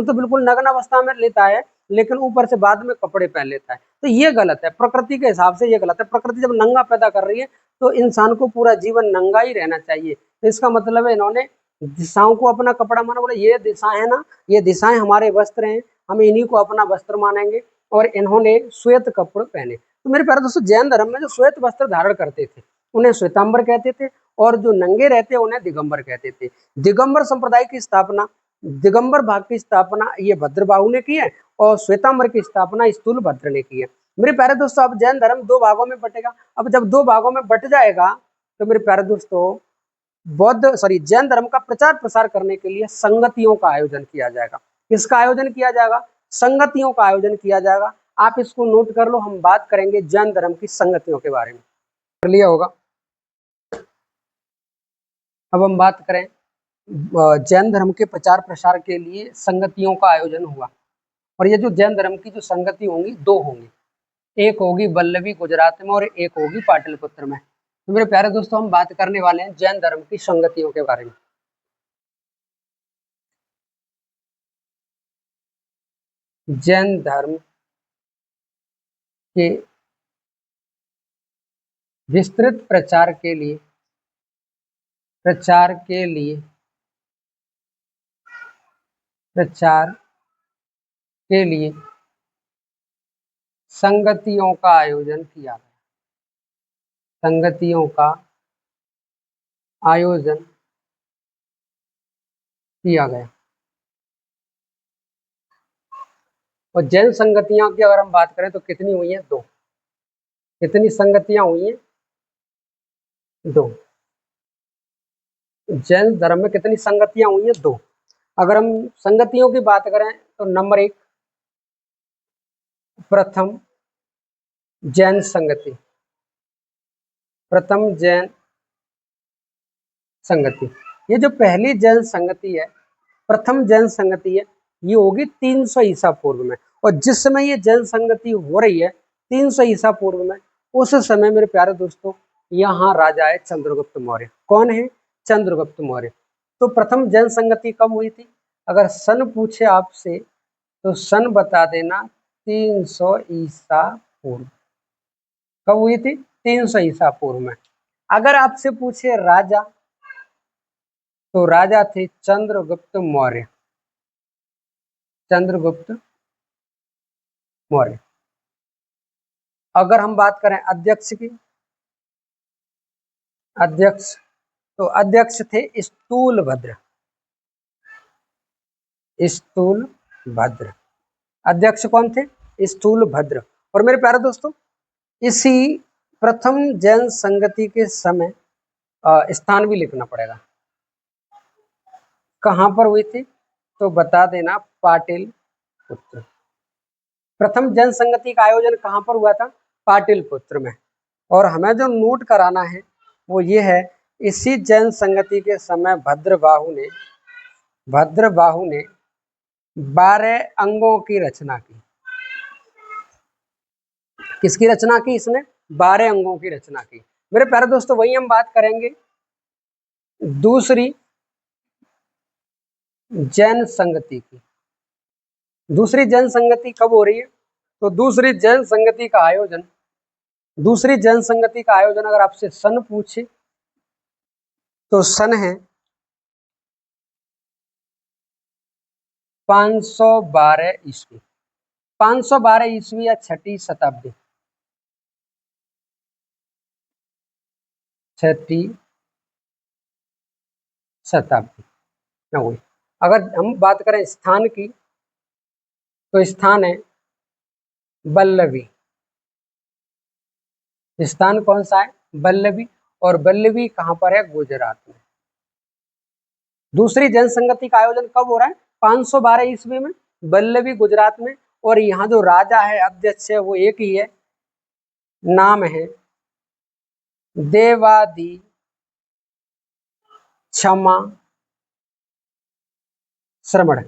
तो बिल्कुल नग्न अवस्था में लेता है, लेकिन ऊपर से बाद में कपड़े पहन लेता है। तो ये गलत है, प्रकृति के हिसाब से ये गलत है। प्रकृति जब नंगा पैदा कर रही है तो इंसान को पूरा जीवन नंगा ही रहना चाहिए। तो इसका मतलब है इन्होंने दिशाओं को अपना कपड़ा माना, बोला ये दिशा है ना, ये दिशाएं हमारे वस्त्र हैं, हम इन्हीं को अपना वस्त्र मानेंगे, और इन्होंने श्वेत कपड़े पहने। तो मेरे प्यारे दोस्तों, जैन धर्म में जो श्वेत वस्त्र धारण करते थे उन्हें श्वेतांबर कहते थे, और जो नंगे रहते उन्हें दिगंबर कहते थे। दिगंबर संप्रदाय की स्थापना, दिगंबर भाग की स्थापना ये भद्रबाहु ने की है, और श्वेतांबर की स्थापना स्थूलभद्र ने की है। मेरे प्यारे दोस्तों, अब जैन धर्म दो भागों में बटेगा। अब जब दो भागों में बट जाएगा तो मेरे प्यारे दोस्तों जैन धर्म का प्रचार प्रसार करने के लिए संगतियों का आयोजन किया जाएगा। किसका आयोजन किया जाएगा? संगतियों का आयोजन किया जाएगा। आप इसको नोट कर लो, हम बात करेंगे जैन धर्म की संगतियों के बारे में। कर लिया होगा। अब हम बात करें जैन धर्म के प्रचार प्रसार के लिए संगतियों का आयोजन हुआ, और ये जो जैन धर्म की जो संगति होंगी दो होंगी, एक होगी वल्लभी गुजरात में और एक होगी पाटलिपुत्र में। तो मेरे प्यारे दोस्तों, हम बात करने वाले हैं जैन धर्म की संगतियों के बारे में। जैन धर्म के विस्तृत प्रचार के लिए प्रचार के लिए प्रचार के लिए संगतियों का आयोजन किया गया। संगतियों का आयोजन किया गया। और जैन संगतियां की अगर हम बात करें तो कितनी हुई हैं? दो। कितनी संगतियां हुई हैं? दो। जैन धर्म में कितनी संगतियां हुई हैं? दो। अगर हम संगतियों की बात करें तो नंबर एक, प्रथम जैन संगति। प्रथम जैन संगति, ये जो पहली जैन संगति है, प्रथम जैन संगति है, ये होगी 300 ईसा पूर्व में। और जिस समय ये जैन संगति हो रही है 300 ईसा पूर्व में, उस समय मेरे प्यारे दोस्तों यहाँ राजा है चंद्रगुप्त मौर्य। कौन है? चंद्रगुप्त मौर्य। तो प्रथम जैन संगति कब हुई थी? अगर सन पूछे आपसे तो सन बता देना 300 ईसा पूर्व। कब हुई थी? 300 ईसा पूर्व में। अगर आपसे पूछे राजा, तो राजा थे चंद्रगुप्त मौर्य। चंद्रगुप्त मौर्य। अगर हम बात करें अध्यक्ष की, अध्यक्ष, तो अध्यक्ष थे स्थूलभद्र। स्थूलभद्र अध्यक्ष कौन थे? स्थूलभद्र। और मेरे प्यारे दोस्तों, इसी प्रथम जैन संगति के समय स्थान भी लिखना पड़ेगा। कहां पर हुई थी? तो बता देना पाटलिपुत्र। प्रथम जैन संगति का आयोजन कहां पर हुआ था? पाटलिपुत्र में। और हमें जो नोट कराना है वो ये है, इसी जैन संगति के समय भद्रबाहु ने 12 अंगों की रचना की। किसकी रचना की? इसने 12 अंगों की रचना की। मेरे प्यारे दोस्तों, वही हम बात करेंगे दूसरी जैन संगति की। दूसरी जैन संगति कब हो रही है? तो दूसरी जैन संगति का आयोजन अगर आपसे सन पूछे तो सन है 512 ईस्वी। 512 ईस्वी या छठी शताब्दी। छठी शताब्दी में हुई। अगर हम बात करें स्थान की, तो स्थान है बल्लवी। स्थान कौन सा है? बल्लवी। और बल्लवी कहाँ पर है? गुजरात में। दूसरी जनसंगति का आयोजन कब हो रहा है? 512 ईस्वी में, बल्लवी गुजरात में। और यहाँ जो राजा है, अध्यक्ष है, वो एक ही है, नाम है देवादी क्षमा श्रवण।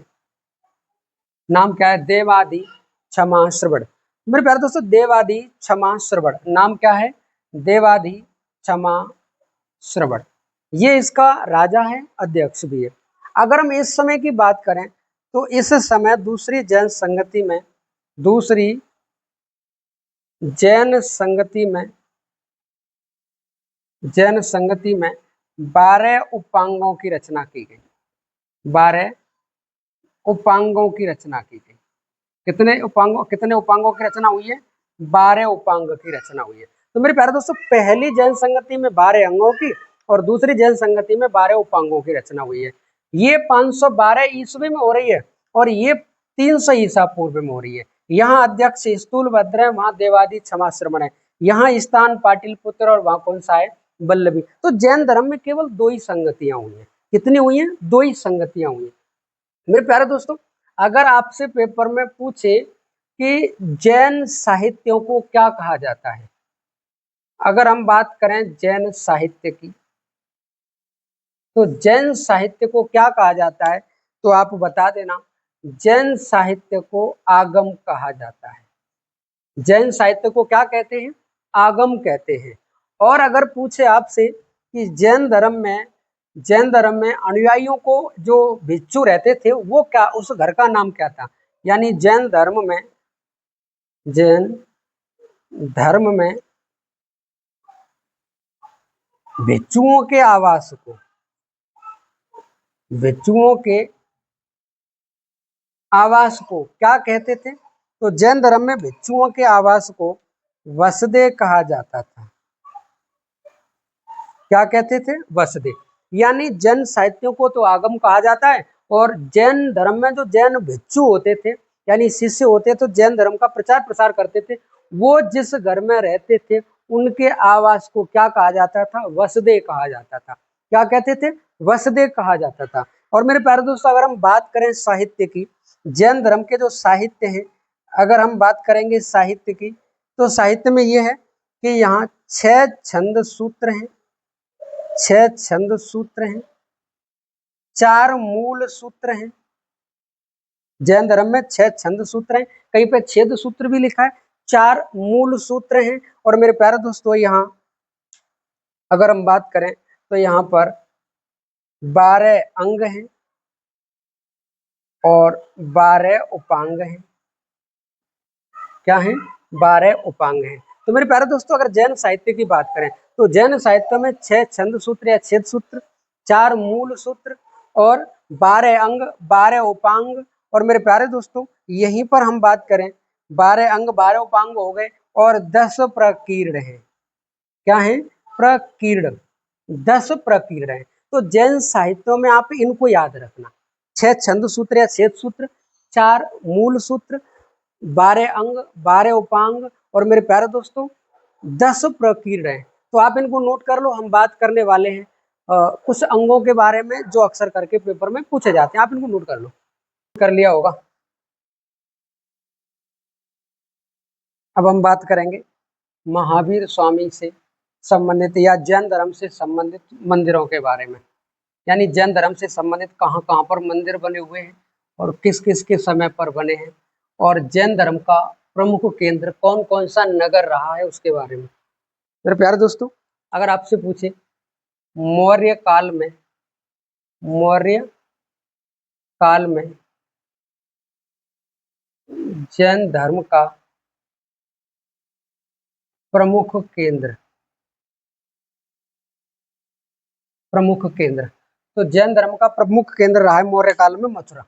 नाम क्या है? देवादी क्षमा श्रवण। मेरे प्यारे दोस्तों, देवादी क्षमा श्रवण नाम क्या है? देवादी क्षमा श्रवण। ये इसका राजा है, अध्यक्ष भी है। अगर हम इस समय की बात करें तो इस समय दूसरी जैन संगति में, दूसरी जैन संगति में 12 उपांगों की रचना की गई। 12 उपांगों की रचना की गई। कितने उपांगों की रचना हुई है? 12 उपांग की रचना हुई है। तो मेरे प्यारे दोस्तों, पहली जैन संगति में 12 अंगों की और दूसरी जैन संगति में 12 उपांगों की रचना हुई है। ये 512 ईस्वी में हो रही है और ये 300 ईसा पूर्व में हो रही है। यहाँ अध्यक्ष स्थूलभद्र है, वहां देवादी क्षमा श्रवण है। यहाँ स्थान पाटिलपुत्र और वहां कौन सा है? बल्लभी। तो जैन धर्म में केवल 2 ही संगतियां हुई हैं। कितनी हुई हैं? 2 ही संगतियां हुई हैं। मेरे प्यारे दोस्तों, अगर आपसे पेपर में पूछे कि जैन साहित्यों को क्या कहा जाता है, अगर हम बात करें जैन साहित्य की, तो जैन साहित्य को क्या कहा जाता है, तो आप बता देना। जैन साहित्य को आगम कहा जाता है। जैन साहित्य को क्या कहते हैं? आगम कहते हैं। और अगर पूछे आपसे कि जैन धर्म में अनुयायियों को जो भिक्षु रहते थे, वो क्या, उस घर का नाम क्या था? यानी जैन धर्म में भिक्षुओं के आवास को क्या कहते थे? तो जैन धर्म में भिक्षुओं के आवास को वसदे कहा जाता था। क्या कहते थे? वसदे। यानी जैन साहित्यों को तो आगम कहा जाता है, और जैन धर्म में जो जैन भिक्षु होते थे, यानी शिष्य होते, तो जैन धर्म का प्रचार प्रसार करते थे, वो जिस घर में रहते थे उनके आवास को क्या कहा जाता था? वसदे कहा जाता था। क्या कहते थे? वसदे कहा जाता था। और मेरे प्यारे दोस्तों, अगर हम बात करें साहित्य की, जैन धर्म के जो साहित्य है, अगर हम बात करेंगे साहित्य की, तो साहित्य में ये है कि यहाँ 6 छंद सूत्र हैं, 6 छंद सूत्र हैं, 4 मूल सूत्र हैं। जैन धर्म में 6 छंद सूत्र हैं, कहीं पे छेद सूत्र भी लिखा है, 4 मूल सूत्र हैं। और मेरे प्यारे दोस्तों, यहाँ अगर हम बात करें तो यहाँ पर 12 अंग हैं और 12 उपांग हैं। क्या है? 12 उपांग हैं। तो मेरे प्यारे दोस्तों, अगर जैन साहित्य की बात करें तो जैन साहित्य में 6 छंद सूत्र या छेद सूत्र, 4 मूल सूत्र और 12 अंग, 12 उपांग। और मेरे प्यारे दोस्तों, यहीं पर हम बात करें, 12 अंग 12 उपांग हो गए और 10 प्रकीर्ण हैं। क्या है? प्रकीर्ण। 10 प्रकीर्ण हैं। तो जैन साहित्यों में आप इनको याद रखना, 6 छंद सूत्र या छेद सूत्र, 4 मूल सूत्र, 12 अंग, 12 उपांग और मेरे प्यारे दोस्तों 10 प्रकीर्ण हैं। तो आप इनको नोट कर लो। हम बात करने वाले हैं कुछ अंगों के बारे में जो अक्सर करके पेपर में पूछे जाते हैं। आप इनको नोट कर लो। कर लिया होगा। अब हम बात करेंगे महावीर स्वामी से संबंधित या जैन धर्म से संबंधित मंदिरों के बारे में। यानी जैन धर्म से संबंधित कहाँ कहाँ पर मंदिर बने हुए हैं और किस किस के समय पर बने हैं, और जैन धर्म का प्रमुख केंद्र कौन कौन सा नगर रहा है, उसके बारे में। मेरे प्यारे दोस्तों, अगर आपसे पूछे मौर्य काल में जैन धर्म का प्रमुख केंद्र, तो जैन धर्म का प्रमुख केंद्र रहा है मौर्य काल में मथुरा।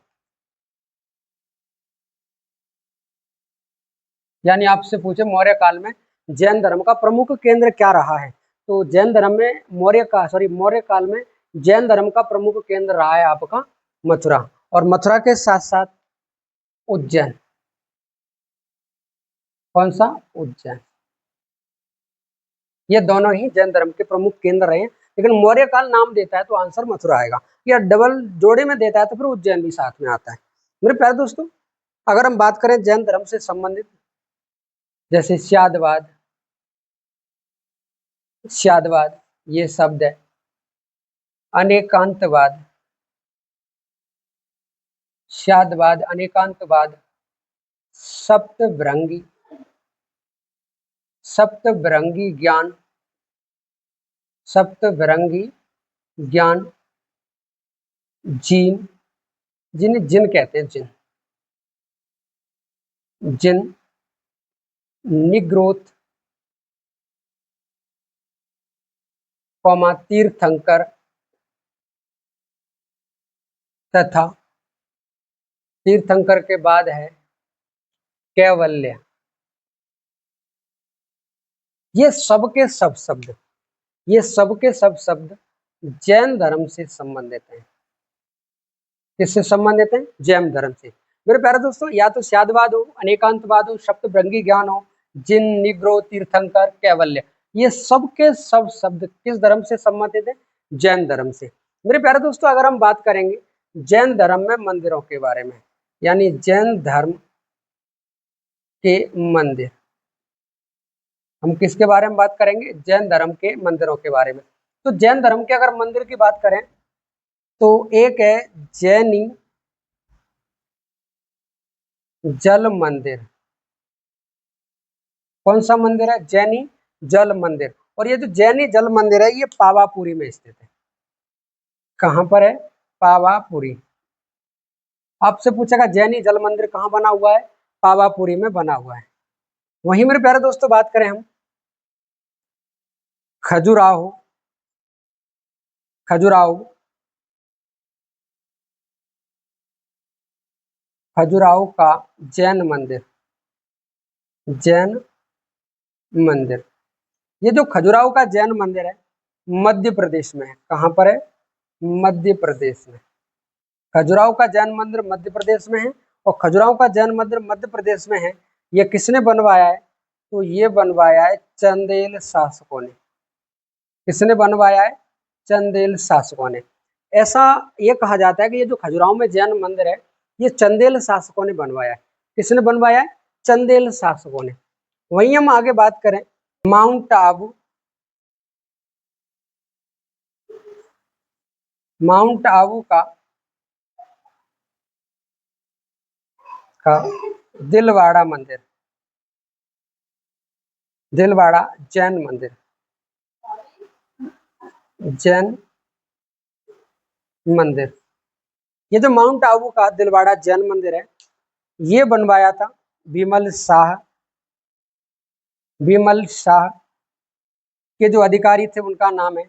यानी आपसे पूछे मौर्य काल में जैन धर्म का प्रमुख केंद्र क्या रहा है, तो जैन धर्म में मौर्य काल में जैन धर्म का प्रमुख केंद्र रहा है आपका मथुरा। और मथुरा के साथ साथ उज्जैन, कौन सा? उज्जैन। ये दोनों ही जैन धर्म के प्रमुख केंद्र रहे हैं, लेकिन मौर्य काल नाम देता है तो आंसर मथुरा आएगा, या डबल जोड़े में देता है तो फिर उज्जैन भी साथ में आता है। मेरे प्यारे दोस्तों, अगर हम बात करें जैन धर्म से संबंधित, जैसे स्यादवाद, स्यादवाद ये शब्द है, अनेकांतवाद, स्यादवाद, अनेकांतवाद, सप्तभृंगी, सप्तभृंगी ज्ञान, सप्तभृंगी ज्ञान, जीन, जिन्हें जिन कहते हैं, जिन, जिन, निग्रोथ, तीर्थंकर तथा तीर्थंकर के बाद है कैवल्य। ये सबके सब शब्द, ये सबके सब शब्द जैन धर्म से संबंधित हैं। किससे संबंधित हैं? जैन धर्म से। मेरे प्यारे दोस्तों, या तो स्यादवाद हो, अनेकांतवाद हो, सप्तभृंगी ज्ञान हो, जिन, निग्रो, तीर्थंकर, कैवल्य, ये सबके सब शब्द किस धर्म से संबंधित है? जैन धर्म से। मेरे प्यारे दोस्तों, अगर हम बात करेंगे जैन धर्म में मंदिरों के बारे में, यानी जैन धर्म के मंदिर, हम किसके बारे में बात करेंगे? जैन धर्म के मंदिरों के बारे में। तो जैन धर्म के अगर मंदिर की बात करें तो एक है जैनी जल मंदिर। कौन सा मंदिर है? जैनी जल मंदिर। और ये जो जैनी जल मंदिर है ये पावापुरी में स्थित है। कहां पर है? पावापुरी। आपसे पूछेगा जैनी जल मंदिर कहाँ बना हुआ है? पावापुरी में बना हुआ है। वहीं मेरे प्यारे दोस्तों, बात करें हम खजुराहो, खजुराहो, खजुराहो का जैन मंदिर, जैन मंदिर, ये जो खजुराहो का जैन मंदिर है मध्य प्रदेश में है। कहाँ पर है? मध्य प्रदेश में। खजुराहो का जैन मंदिर मध्य प्रदेश में है, और खजुराहो का जैन मंदिर मध्य प्रदेश में है। ये किसने बनवाया है? तो ये बनवाया है चंदेल शासकों ने। किसने बनवाया है? चंदेल शासकों ने। ऐसा ये कहा जाता है कि ये जो खजुराहो में जैन मंदिर है ये चंदेल शासकों ने बनवाया है। किसने बनवाया है? चंदेल शासकों ने। वहीं हम आगे बात करें माउंट आबू, माउंट आबू का दिलवाड़ा मंदिर, दिलवाड़ा जैन मंदिर, जैन मंदिर। ये जो माउंट आबू का दिलवाड़ा जैन मंदिर है ये बनवाया था विमल शाह। विमल शाह के जो अधिकारी थे उनका नाम है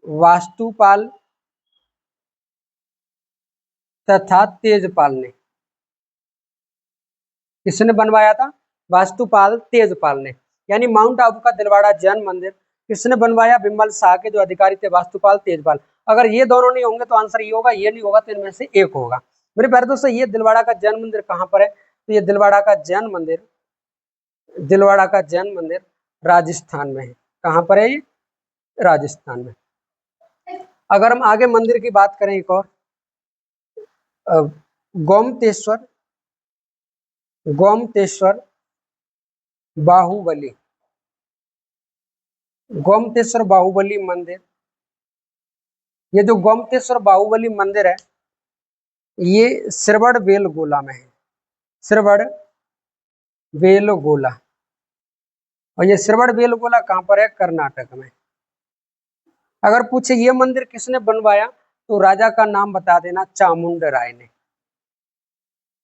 वास्तुपाल तथा तेजपाल ने। किसने बनवाया था? वास्तुपाल, तेजपाल ने। यानी माउंट आबू का दिलवाड़ा जैन मंदिर किसने बनवाया? विमल शाह के जो अधिकारी थे वास्तुपाल, तेजपाल। अगर ये दोनों नहीं होंगे तो आंसर ये होगा, ये नहीं होगा तो इनमें से एक होगा। मेरे प्यारे दोस्तों, ये दिलवाड़ा का जैन मंदिर कहाँ पर है? तो ये दिलवाड़ा का जैन मंदिर, दिलवाड़ा का जैन मंदिर राजस्थान में है। कहाँ पर है ये? राजस्थान में। अगर हम आगे मंदिर की बात करें एक और, गोमतेश्वर, गोमतेश्वर बाहुबली, गोमतेश्वर बाहुबली मंदिर। ये जो गोमतेश्वर बाहुबली मंदिर है ये श्रवण बेलगोला में है। श्रवण बेलगोला। और ये श्रवण बेलगोला कहाँ पर है? कर्नाटक में। अगर पूछे ये मंदिर किसने बनवाया तो राजा का नाम बता देना, चामुंड राय ने।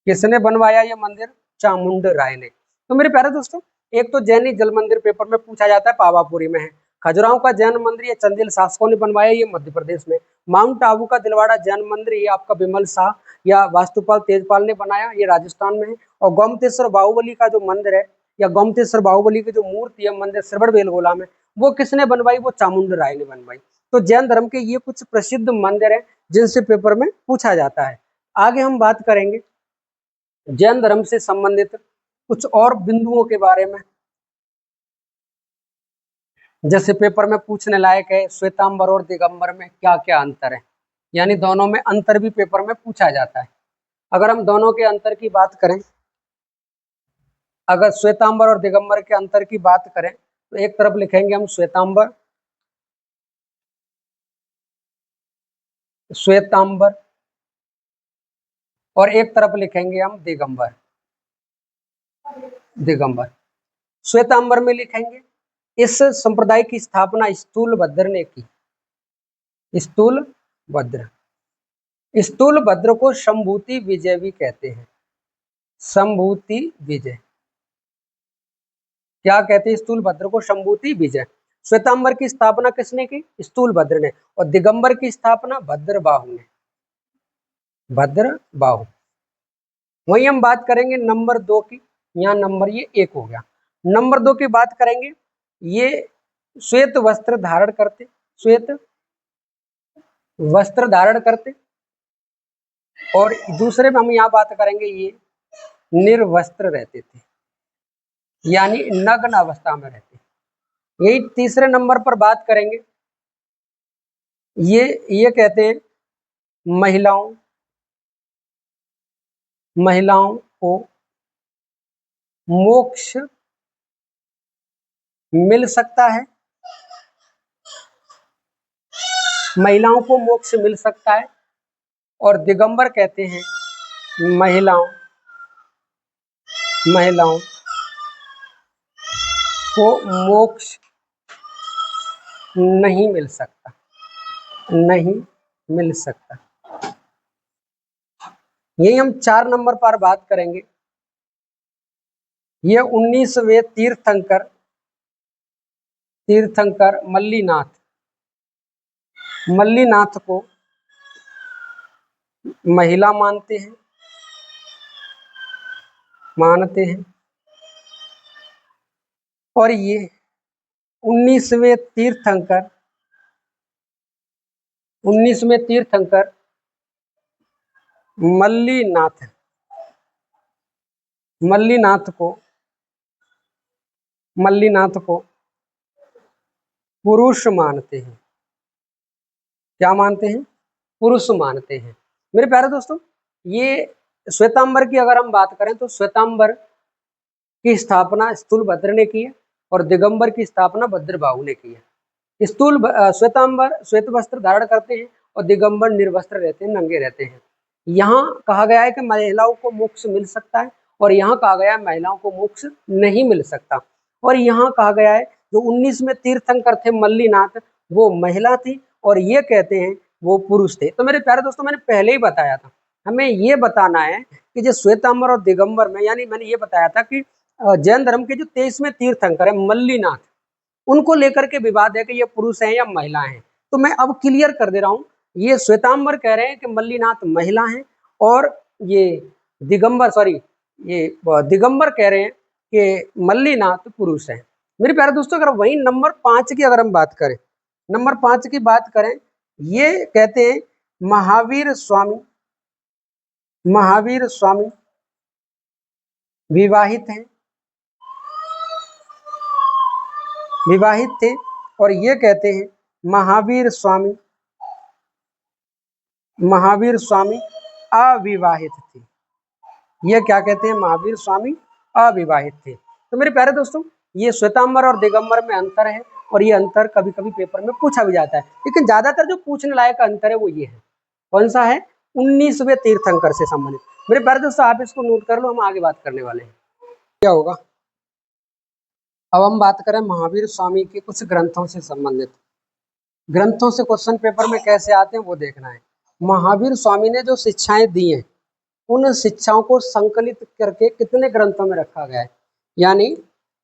किसने बनवाया ये मंदिर? चामुंड राय ने। तो मेरे प्यारे दोस्तों, एक तो जैनी जल मंदिर पेपर में पूछा जाता है, पावापुरी में है। खजुराहो का जैन मंदिर ये चंदेल शासकों ने बनवाया, ये मध्य प्रदेश में। माउंट आबू का दिलवाड़ा जैन मंदिर ये आपका विमल शाह या वास्तुपाल, तेजपाल ने बनाया, ये राजस्थान में है। और गोमतेश्वर बाहुबली का जो मंदिर है या गोमतेश्वर बाहुबली की जो मूर्ति है मंदिर श्रवण बेलगोला में, वो किसने बनवाई? वो चामुंड राय ने बनवाई। तो जैन धर्म के ये कुछ प्रसिद्ध मंदिर है जिनसे पेपर में पूछा जाता है। आगे हम बात करेंगे जैन धर्म से संबंधित कुछ और बिंदुओं के बारे में, जैसे पेपर में पूछने लायक है श्वेतांबर और दिगंबर में क्या क्या अंतर है, यानी दोनों में अंतर भी पेपर में पूछा जाता है। अगर हम दोनों के अंतर की बात करें, अगर श्वेतांबर और दिगंबर के अंतर की बात करें तो एक तरफ लिखेंगे हम श्वेतांबर, श्वेतांबर, और एक तरफ लिखेंगे हम दिगंबर, दिगंबर। श्वेतांबर में लिखेंगे इस संप्रदाय की स्थापना स्थूलभद्र ने की, स्थूलभद्र। स्थूलभद्र को संभूति विजय भी कहते हैं, संभूति विजय। क्या कहते हैं स्थूलभद्र को? संभूति विजय। श्वेतांबर की स्थापना किसने की? स्थूलभद्र ने। और दिगंबर की स्थापना भद्रबाहु ने, भद्रबाहु। वही हम बात करेंगे नंबर 2 की, यहाँ नंबर ये 1 हो गया। नंबर 2 की बात करेंगे, ये श्वेत वस्त्र धारण करते, श्वेत वस्त्र धारण करते। और दूसरे में हम यहाँ बात करेंगे ये निर्वस्त्र रहते थे, यानी नग्न अवस्था में रहते। यही तीसरे नंबर पर बात करेंगे, ये कहते हैं महिलाओं को मोक्ष मिल सकता है, महिलाओं को मोक्ष मिल सकता है। और दिगंबर कहते हैं महिलाओं को मोक्ष नहीं मिल सकता, नहीं मिल सकता। यही हम 4 नंबर पर बात करेंगे, ये 19वें तीर्थंकर मल्लीनाथ को महिला मानते हैं। और ये 19वें तीर्थंकर मल्लीनाथ को पुरुष मानते हैं। क्या मानते हैं? पुरुष मानते हैं। मेरे प्यारे दोस्तों, ये श्वेतांबर की अगर हम बात करें तो श्वेतांबर की स्थापना स्थूलभद्र ने की है और दिगंबर की स्थापना भद्रबाहु ने की है। श्वेतांबर श्वेत वस्त्र धारण करते हैं और दिगंबर निर्वस्त्र रहते हैं, नंगे रहते हैं। यहाँ कहा गया है कि महिलाओं को मोक्ष मिल सकता है और यहाँ कहा गया है महिलाओं को मोक्ष नहीं मिल सकता। और यहाँ कहा गया है जो 19 में तीर्थंकर थे मल्लीनाथ, वो महिला थी और ये कहते हैं वो पुरुष थे। तो मेरे प्यारे दोस्तों, मैंने पहले ही बताया था, हमें ये बताना है कि जो श्वेतांबर और दिगंबर में, यानी मैंने ये बताया था कि जैन धर्म के जो 23वें तीर्थंकर है मल्लीनाथ, उनको लेकर के विवाद है कि ये पुरुष हैं या महिलाएं हैं। तो मैं अब क्लियर कर दे रहा हूँ, ये श्वेतांबर कह रहे हैं कि मल्लीनाथ महिला हैं और ये दिगंबर कह रहे हैं कि मल्लीनाथ पुरुष हैं। मेरे प्यारे दोस्तों, अगर वही नंबर 5 की अगर हम बात करें, नंबर 5 की बात करें, ये कहते हैं महावीर स्वामी विवाहित थे और ये कहते हैं महावीर स्वामी अविवाहित थे। ये क्या कहते हैं? महावीर स्वामी अविवाहित थे। तो मेरे प्यारे दोस्तों, ये श्वेतांबर और दिगंबर में अंतर है और ये अंतर कभी कभी पेपर में पूछा भी जाता है, लेकिन ज्यादातर जो पूछने लायक अंतर है वो ये है। कौन सा है? 19वें तीर्थंकर से संबंधित। मेरे प्यारे दोस्तों, आप इसको नोट कर लो, हम आगे बात करने वाले हैं। क्या होगा? अब हम बात करें महावीर स्वामी के कुछ ग्रंथों से संबंधित। ग्रंथों से क्वेश्चन पेपर में कैसे आते हैं वो देखना है। महावीर स्वामी ने जो शिक्षाएं दी हैं, उन शिक्षाओं को संकलित करके कितने ग्रंथों में रखा गया है? यानी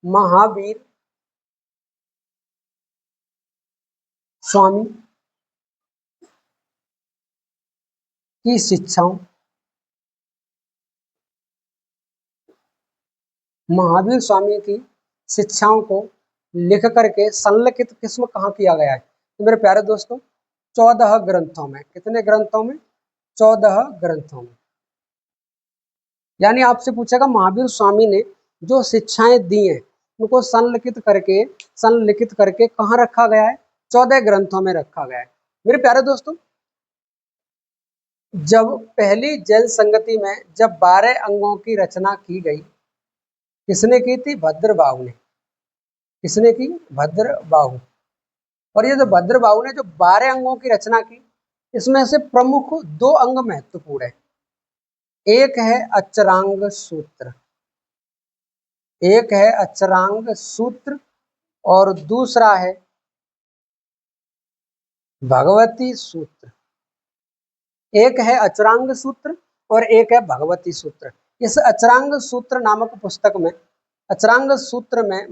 महावीर स्वामी की शिक्षाओं, महावीर स्वामी की शिक्षाओं को लिख करके संलिखित किस्म कहाँ किया गया है? तो मेरे प्यारे दोस्तों, 14 ग्रंथों में। कितने ग्रंथों में? 14 ग्रंथों में। यानी आपसे पूछेगा महावीर स्वामी ने जो शिक्षाएं दी हैं उनको संलिखित करके कहाँ रखा गया है? 14 ग्रंथों में रखा गया है। मेरे प्यारे दोस्तों, जब पहली जैन संगति में जब 12 अंगों की रचना की गई, किसने की थी? भद्रबाहु ने। किसने की? भद्रबाहु। और ये जो भद्रबाहु ने जो 12 अंगों की रचना की, इसमें से प्रमुख 2 अंग महत्वपूर्ण है। एक है अचरांग सूत्र, एक है अचरांग सूत्र और दूसरा है भगवती सूत्र। एक है अचरांग सूत्र और एक है भगवती सूत्र। इस अचरांग सूत्र नामक पुस्तक में, अचरांग सूत्र में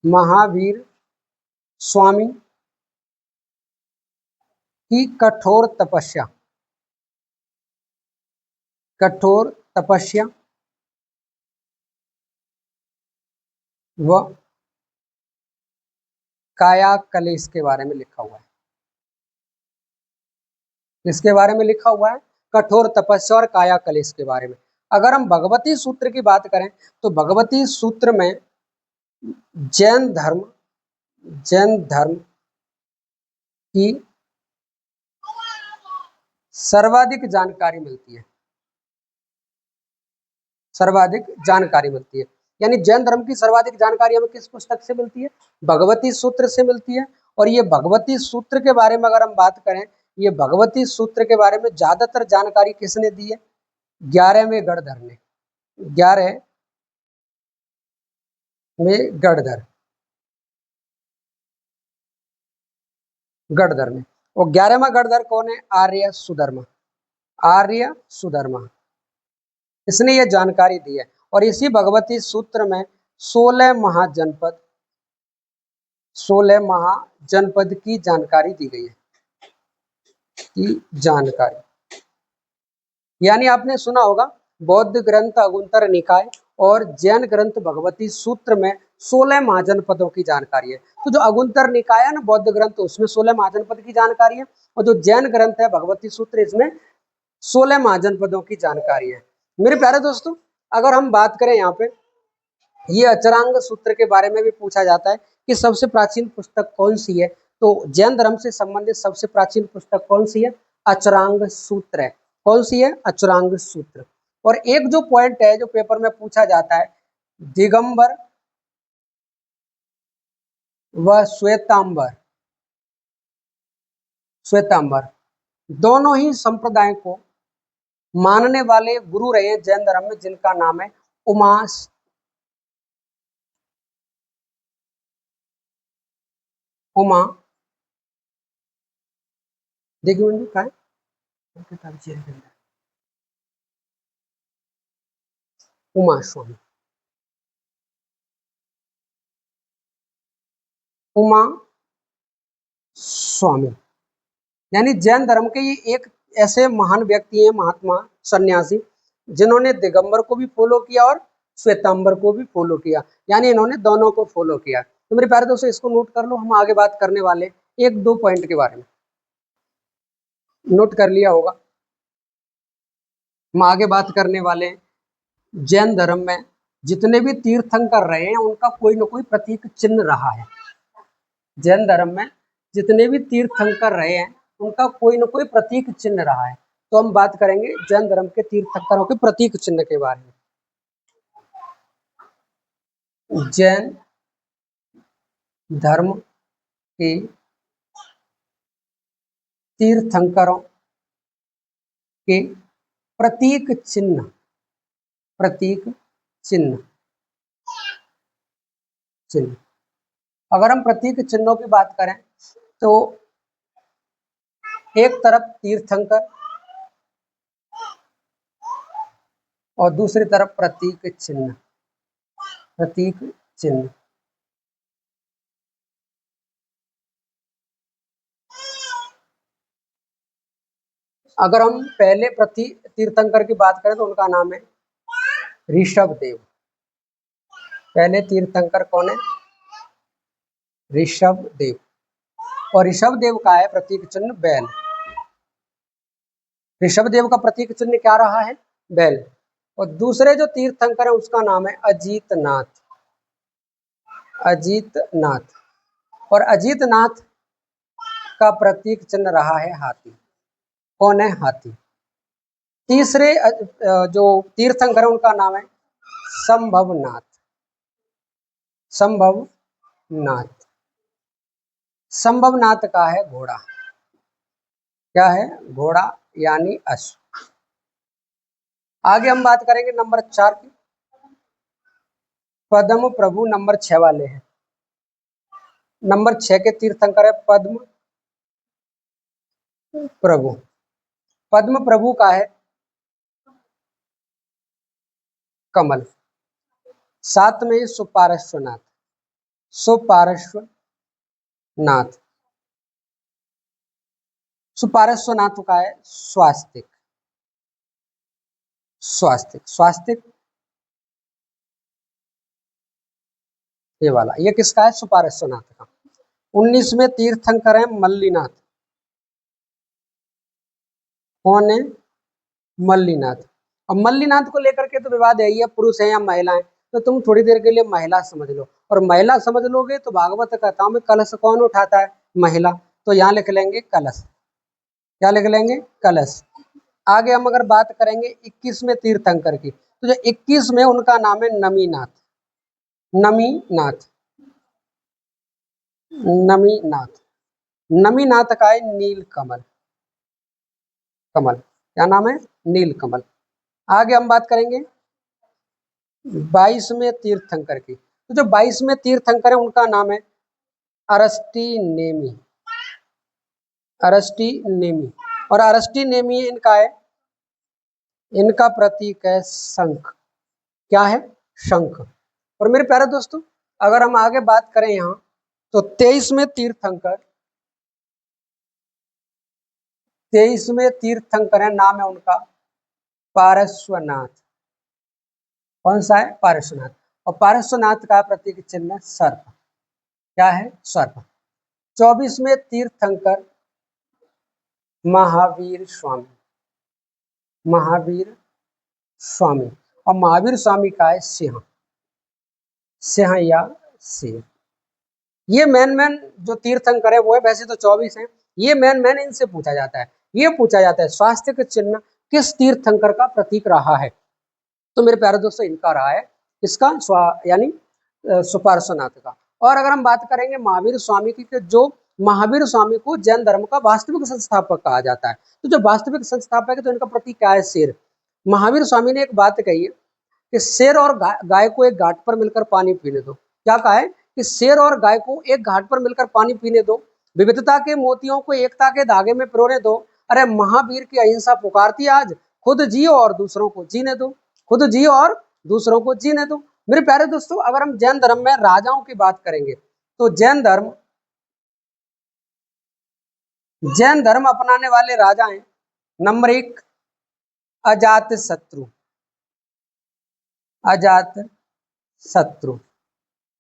महावीर स्वामी की कठोर तपस्या व काया कलेश के बारे में लिखा हुआ है। इसके बारे में लिखा हुआ है कठोर तपस्या और काया कलेश के बारे में। अगर हम भगवती सूत्र की बात करें तो भगवती सूत्र में जैन धर्म की सर्वाधिक जानकारी मिलती है। यानी जैन धर्म की सर्वाधिक जानकारी हमें किस पुस्तक से मिलती है? भगवती सूत्र से मिलती है। और ये भगवती सूत्र के बारे में अगर हम बात करें, ये भगवती सूत्र के बारे में ज्यादातर जानकारी किसने दी है? 11वें गणधर ने। 11वें गणधर ने। और 11वां गणधर कौन है? आर्य सुधर्मा। इसने ये जानकारी दी है। और इसी भगवती सूत्र में 16 महाजनपद की जानकारी दी गई है। यानी आपने सुना होगा बौद्ध ग्रंथ अगुंतर निकाय और जैन ग्रंथ भगवती सूत्र में 16 महाजनपदों की जानकारी है। तो जो अगुंतर निकाय है ना बौद्ध ग्रंथ, उसमें 16 महाजनपद की जानकारी है, और जो जैन ग्रंथ है भगवती सूत्र, इसमें 16 महाजनपदों की जानकारी है। मेरे प्यारे दोस्तों, अगर हम बात करें यहाँ पे, ये अचरांग सूत्र के बारे में भी पूछा जाता है कि सबसे प्राचीन पुस्तक कौन सी है, तो जैन धर्म से संबंधित सबसे प्राचीन पुस्तक कौन सी है? अचरांग सूत्र है। कौन सी है? अचरांग सूत्र। और एक जो पॉइंट है जो पेपर में पूछा जाता है, दिगंबर व श्वेतांबर दोनों ही संप्रदाय को मानने वाले गुरु रहे हैं जैन धर्म में, जिनका नाम है उमा देखिए कहा है उमा स्वामी। यानी जैन धर्म के ये एक ऐसे महान व्यक्ति हैं, महात्मा सन्यासी, जिन्होंने दिगंबर को भी फॉलो किया और श्वेतांबर को भी फॉलो किया। यानी इन्होंने दोनों को फॉलो किया। तो मेरे प्यारे दोस्तों, इसको नोट कर लो। हम आगे बात करने वाले 1-2 पॉइंट के बारे में नोट कर लिया होगा। हम आगे बात करने वाले जैन धर्म में जितने भी तीर्थंकर रहे हैं उनका कोई ना कोई प्रतीक चिन्ह रहा है। जैन धर्म में जितने भी तीर्थंकर रहे हैं उनका कोई ना कोई प्रतीक चिन्ह रहा है। तो हम बात करेंगे जैन धर्म के तीर्थंकरों के प्रतीक चिन्ह के बारे में। जैन धर्म के तीर्थंकरों के प्रतीक चिन्ह अगर हम प्रतीक चिन्हों की बात करें तो एक तरफ तीर्थंकर और दूसरी तरफ प्रतीक चिन्ह। अगर हम पहले तीर्थंकर की बात करें तो उनका नाम है ऋषभदेव। पहले तीर्थंकर कौन है? ऋषभदेव। और ऋषभदेव का है प्रतीक चिन्ह बैल। ऋषभदेव का प्रतीक चिन्ह क्या रहा है? बैल। और दूसरे जो तीर्थंकर है उसका नाम है अजीतनाथ। अजीतनाथ। और अजीतनाथ का प्रतीक चिन्ह रहा है हाथी। कौन है? हाथी। तीसरे जो तीर्थंकर है उनका नाम है संभवनाथ। संभवनाथ। संभवनाथ का है घोड़ा। क्या है? घोड़ा यानी अश्व। आगे हम बात करेंगे नंबर 4 की। पद्म प्रभु नंबर 6 वाले हैं। नंबर 6 के तीर्थंकर है पद्म प्रभु। पद्म प्रभु का है कमल। 7 में सुपार्श्वनाथ। सुपार्श्वनाथ। सुपार्श्वनाथ का है स्वास्तिक। स्वास्तिक। स्वास्तिक ये वाला, ये किसका है? सुपार्श्वनाथ का। 19 में तीर्थंकर है मल्लीनाथ। कौन है? मल्लीनाथ। और मल्लीनाथ को लेकर के तो विवाद है, ये पुरुष है या महिलाएं, तो तुम थोड़ी देर के लिए महिला समझ लो, और महिला समझ लोगे तो भागवत कथा में कलश कौन उठाता है? महिला। तो यहाँ लिख लेंगे कलश। क्या लिख लेंगे? कलश। आगे हम अगर बात करेंगे 21 में तीर्थंकर की, तो जो 21 में उनका नाम है नमीनाथ। नमीनाथ। नमीनाथ। नमीनाथ का है नीलकमल। कमल। क्या नाम है? नीलकमल। आगे हम बात करेंगे 22 में तीर्थंकर की, तो जो 22 में तीर्थंकर है उनका नाम है अरस्टी नेमी। अरस्टी नेमी। और अरस्टी नेमी इनका है, इनका प्रतीक है शंख। क्या है? शंख। और मेरे प्यारे दोस्तों, अगर हम आगे बात करें यहाँ, तो 23 में तीर्थंकर, 23 में तीर्थंकर है, नाम है उनका पारस्वनाथ। कौन सा है? पारस्वनाथ। और पारस्वनाथ का प्रतीक चिन्ह है सर्प। क्या है? सर्प। 24 में तीर्थंकर महावीर स्वामी। महावीर स्वामी। और महावीर स्वामी का है सिंह। सिंह या शेर। ये मेन जो तीर्थंकर है वो है, वैसे तो 24 हैं, ये मेन इनसे पूछा जाता है। ये पूछा जाता है स्वास्थ्य के चिन्ह किस तीर्थंकर का प्रतीक रहा है, तो मेरे प्यारे दोस्तों इनका रहा है, इसका यानी सुपार्श्वनाथ का। और अगर हम बात करेंगे महावीर स्वामी की, जो महावीर स्वामी को जैन धर्म का वास्तविक संस्थापक कहा जाता है, तो जो वास्तविक संस्थापक है तो इनका प्रतीक क्या है? शेर। महावीर स्वामी ने एक बात कही है कि शेर और गाय को एक घाट पर मिलकर पानी पीने दो। क्या कहा है? कि शेर और गाय को एक घाट पर मिलकर पानी पीने दो, विविधता के मोतियों को एकता के धागे में पिरोने दो। अरे महावीर की अहिंसा पुकारती आज, खुद जियो और दूसरों को जीने दो। खुद जियो और दूसरों को जीने दो। मेरे प्यारे दोस्तों, अगर हम जैन धर्म में राजाओं की बात करेंगे, तो जैन धर्म अपनाने वाले राजा हैं नंबर 1 अजात शत्रु। अजात शत्रु,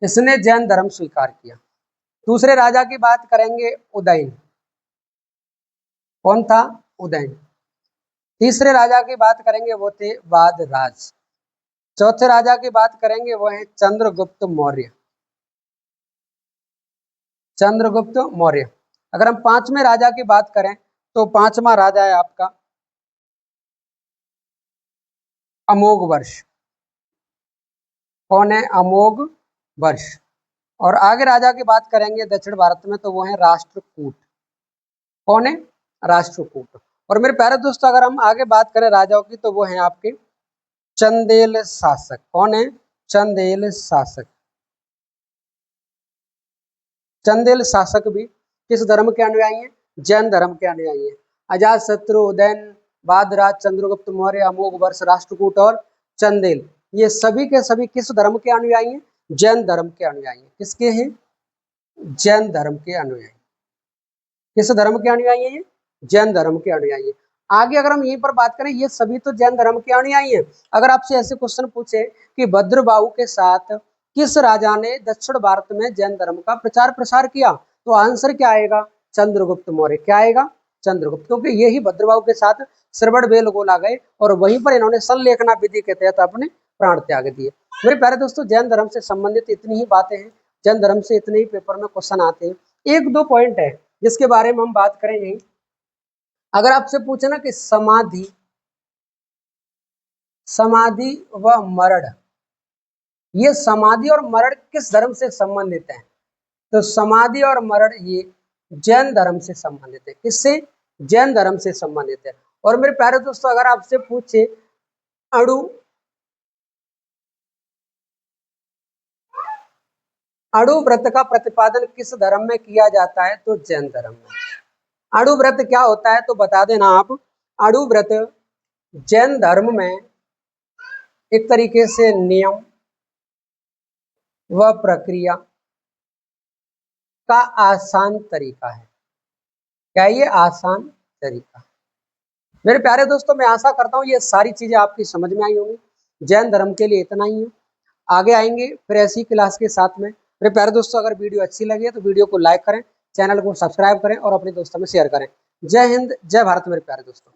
इसने जैन धर्म स्वीकार किया। दूसरे राजा की बात करेंगे उदयन। कौन था? उदयन। तीसरे राजा की बात करेंगे वो थे वादराज। चौथे राजा की बात करेंगे वो है चंद्रगुप्त मौर्य। चंद्रगुप्त मौर्य। अगर हम 5वें राजा की बात करें, तो 5वां राजा है आपका अमोघ वर्ष। कौन है? अमोघ वर्ष। और आगे राजा की बात करेंगे दक्षिण भारत में, तो वो है राष्ट्रकूट। कौन है? राष्ट्रकूट। और मेरे प्यारे दोस्तों, अगर हम आगे बात करें राजाओं की, तो वो है आपके चंदेल शासक। कौन है? चंदेल शासक। चंदेल शासक भी किस धर्म के अनुयायी हैं? जैन धर्म के अनुयायी हैं। अजात शत्रु, उदयन, वादराज, चंद्रगुप्त मौर्य, अमोघ वर्ष, राष्ट्रकूट और चंदेल, ये सभी के सभी किस धर्म के अनुयायी हैं? जैन धर्म के अनुयायी हैं। किसके हैं? जैन धर्म के अनुयायी। किस धर्म के अनुयायी हैं? जैन धर्म के अनुयायी। आगे अगर हम यहीं पर बात करें, ये सभी तो जैन धर्म के अनुयायी हैं। अगर आपसे ऐसे क्वेश्चन पूछे कि भद्रबाहु के साथ किस राजा ने दक्षिण भारत में जैन धर्म का प्रचार प्रसार किया, तो आंसर क्या आएगा? चंद्रगुप्त मौर्य। क्या आएगा? चंद्रगुप्त, क्योंकि यही भद्रबाहु के साथ श्रवण बेलगोला गए और वहीं पर इन्होंने संलेखना विधि के तहत अपने प्राण त्याग दिए। मेरे प्यारे दोस्तों, जैन धर्म से संबंधित इतनी ही बातें हैं, जैन धर्म से इतने ही पेपर में क्वेश्चन आते हैं। एक दो पॉइंट है जिसके बारे में हम बात करेंगे। अगर आपसे पूछे ना कि समाधि व मरण, ये समाधि और मरण किस धर्म से संबंधित है, तो समाधि और मरण ये जैन धर्म से संबंधित है। किससे? जैन धर्म से संबंधित है। और मेरे प्यारे दोस्तों, अगर आपसे पूछे अणु व्रत का प्रतिपादन किस धर्म में किया जाता है, तो जैन धर्म में। अणु व्रत क्या होता है तो बता देना आप। अणु व्रत जैन धर्म में एक तरीके से नियम व प्रक्रिया का आसान तरीका है। क्या ये आसान तरीका? मेरे प्यारे दोस्तों, मैं आशा करता हूँ ये सारी चीजें आपकी समझ में आई होंगी। जैन धर्म के लिए इतना ही है, आगे आएंगे फिर ऐसी क्लास के साथ में। मेरे प्यारे दोस्तों, अगर वीडियो अच्छी लगी तो वीडियो को लाइक करें, चैनल को सब्सक्राइब करें और अपने दोस्तों में शेयर करें। जय हिंद, जय भारत मेरे प्यारे दोस्तों।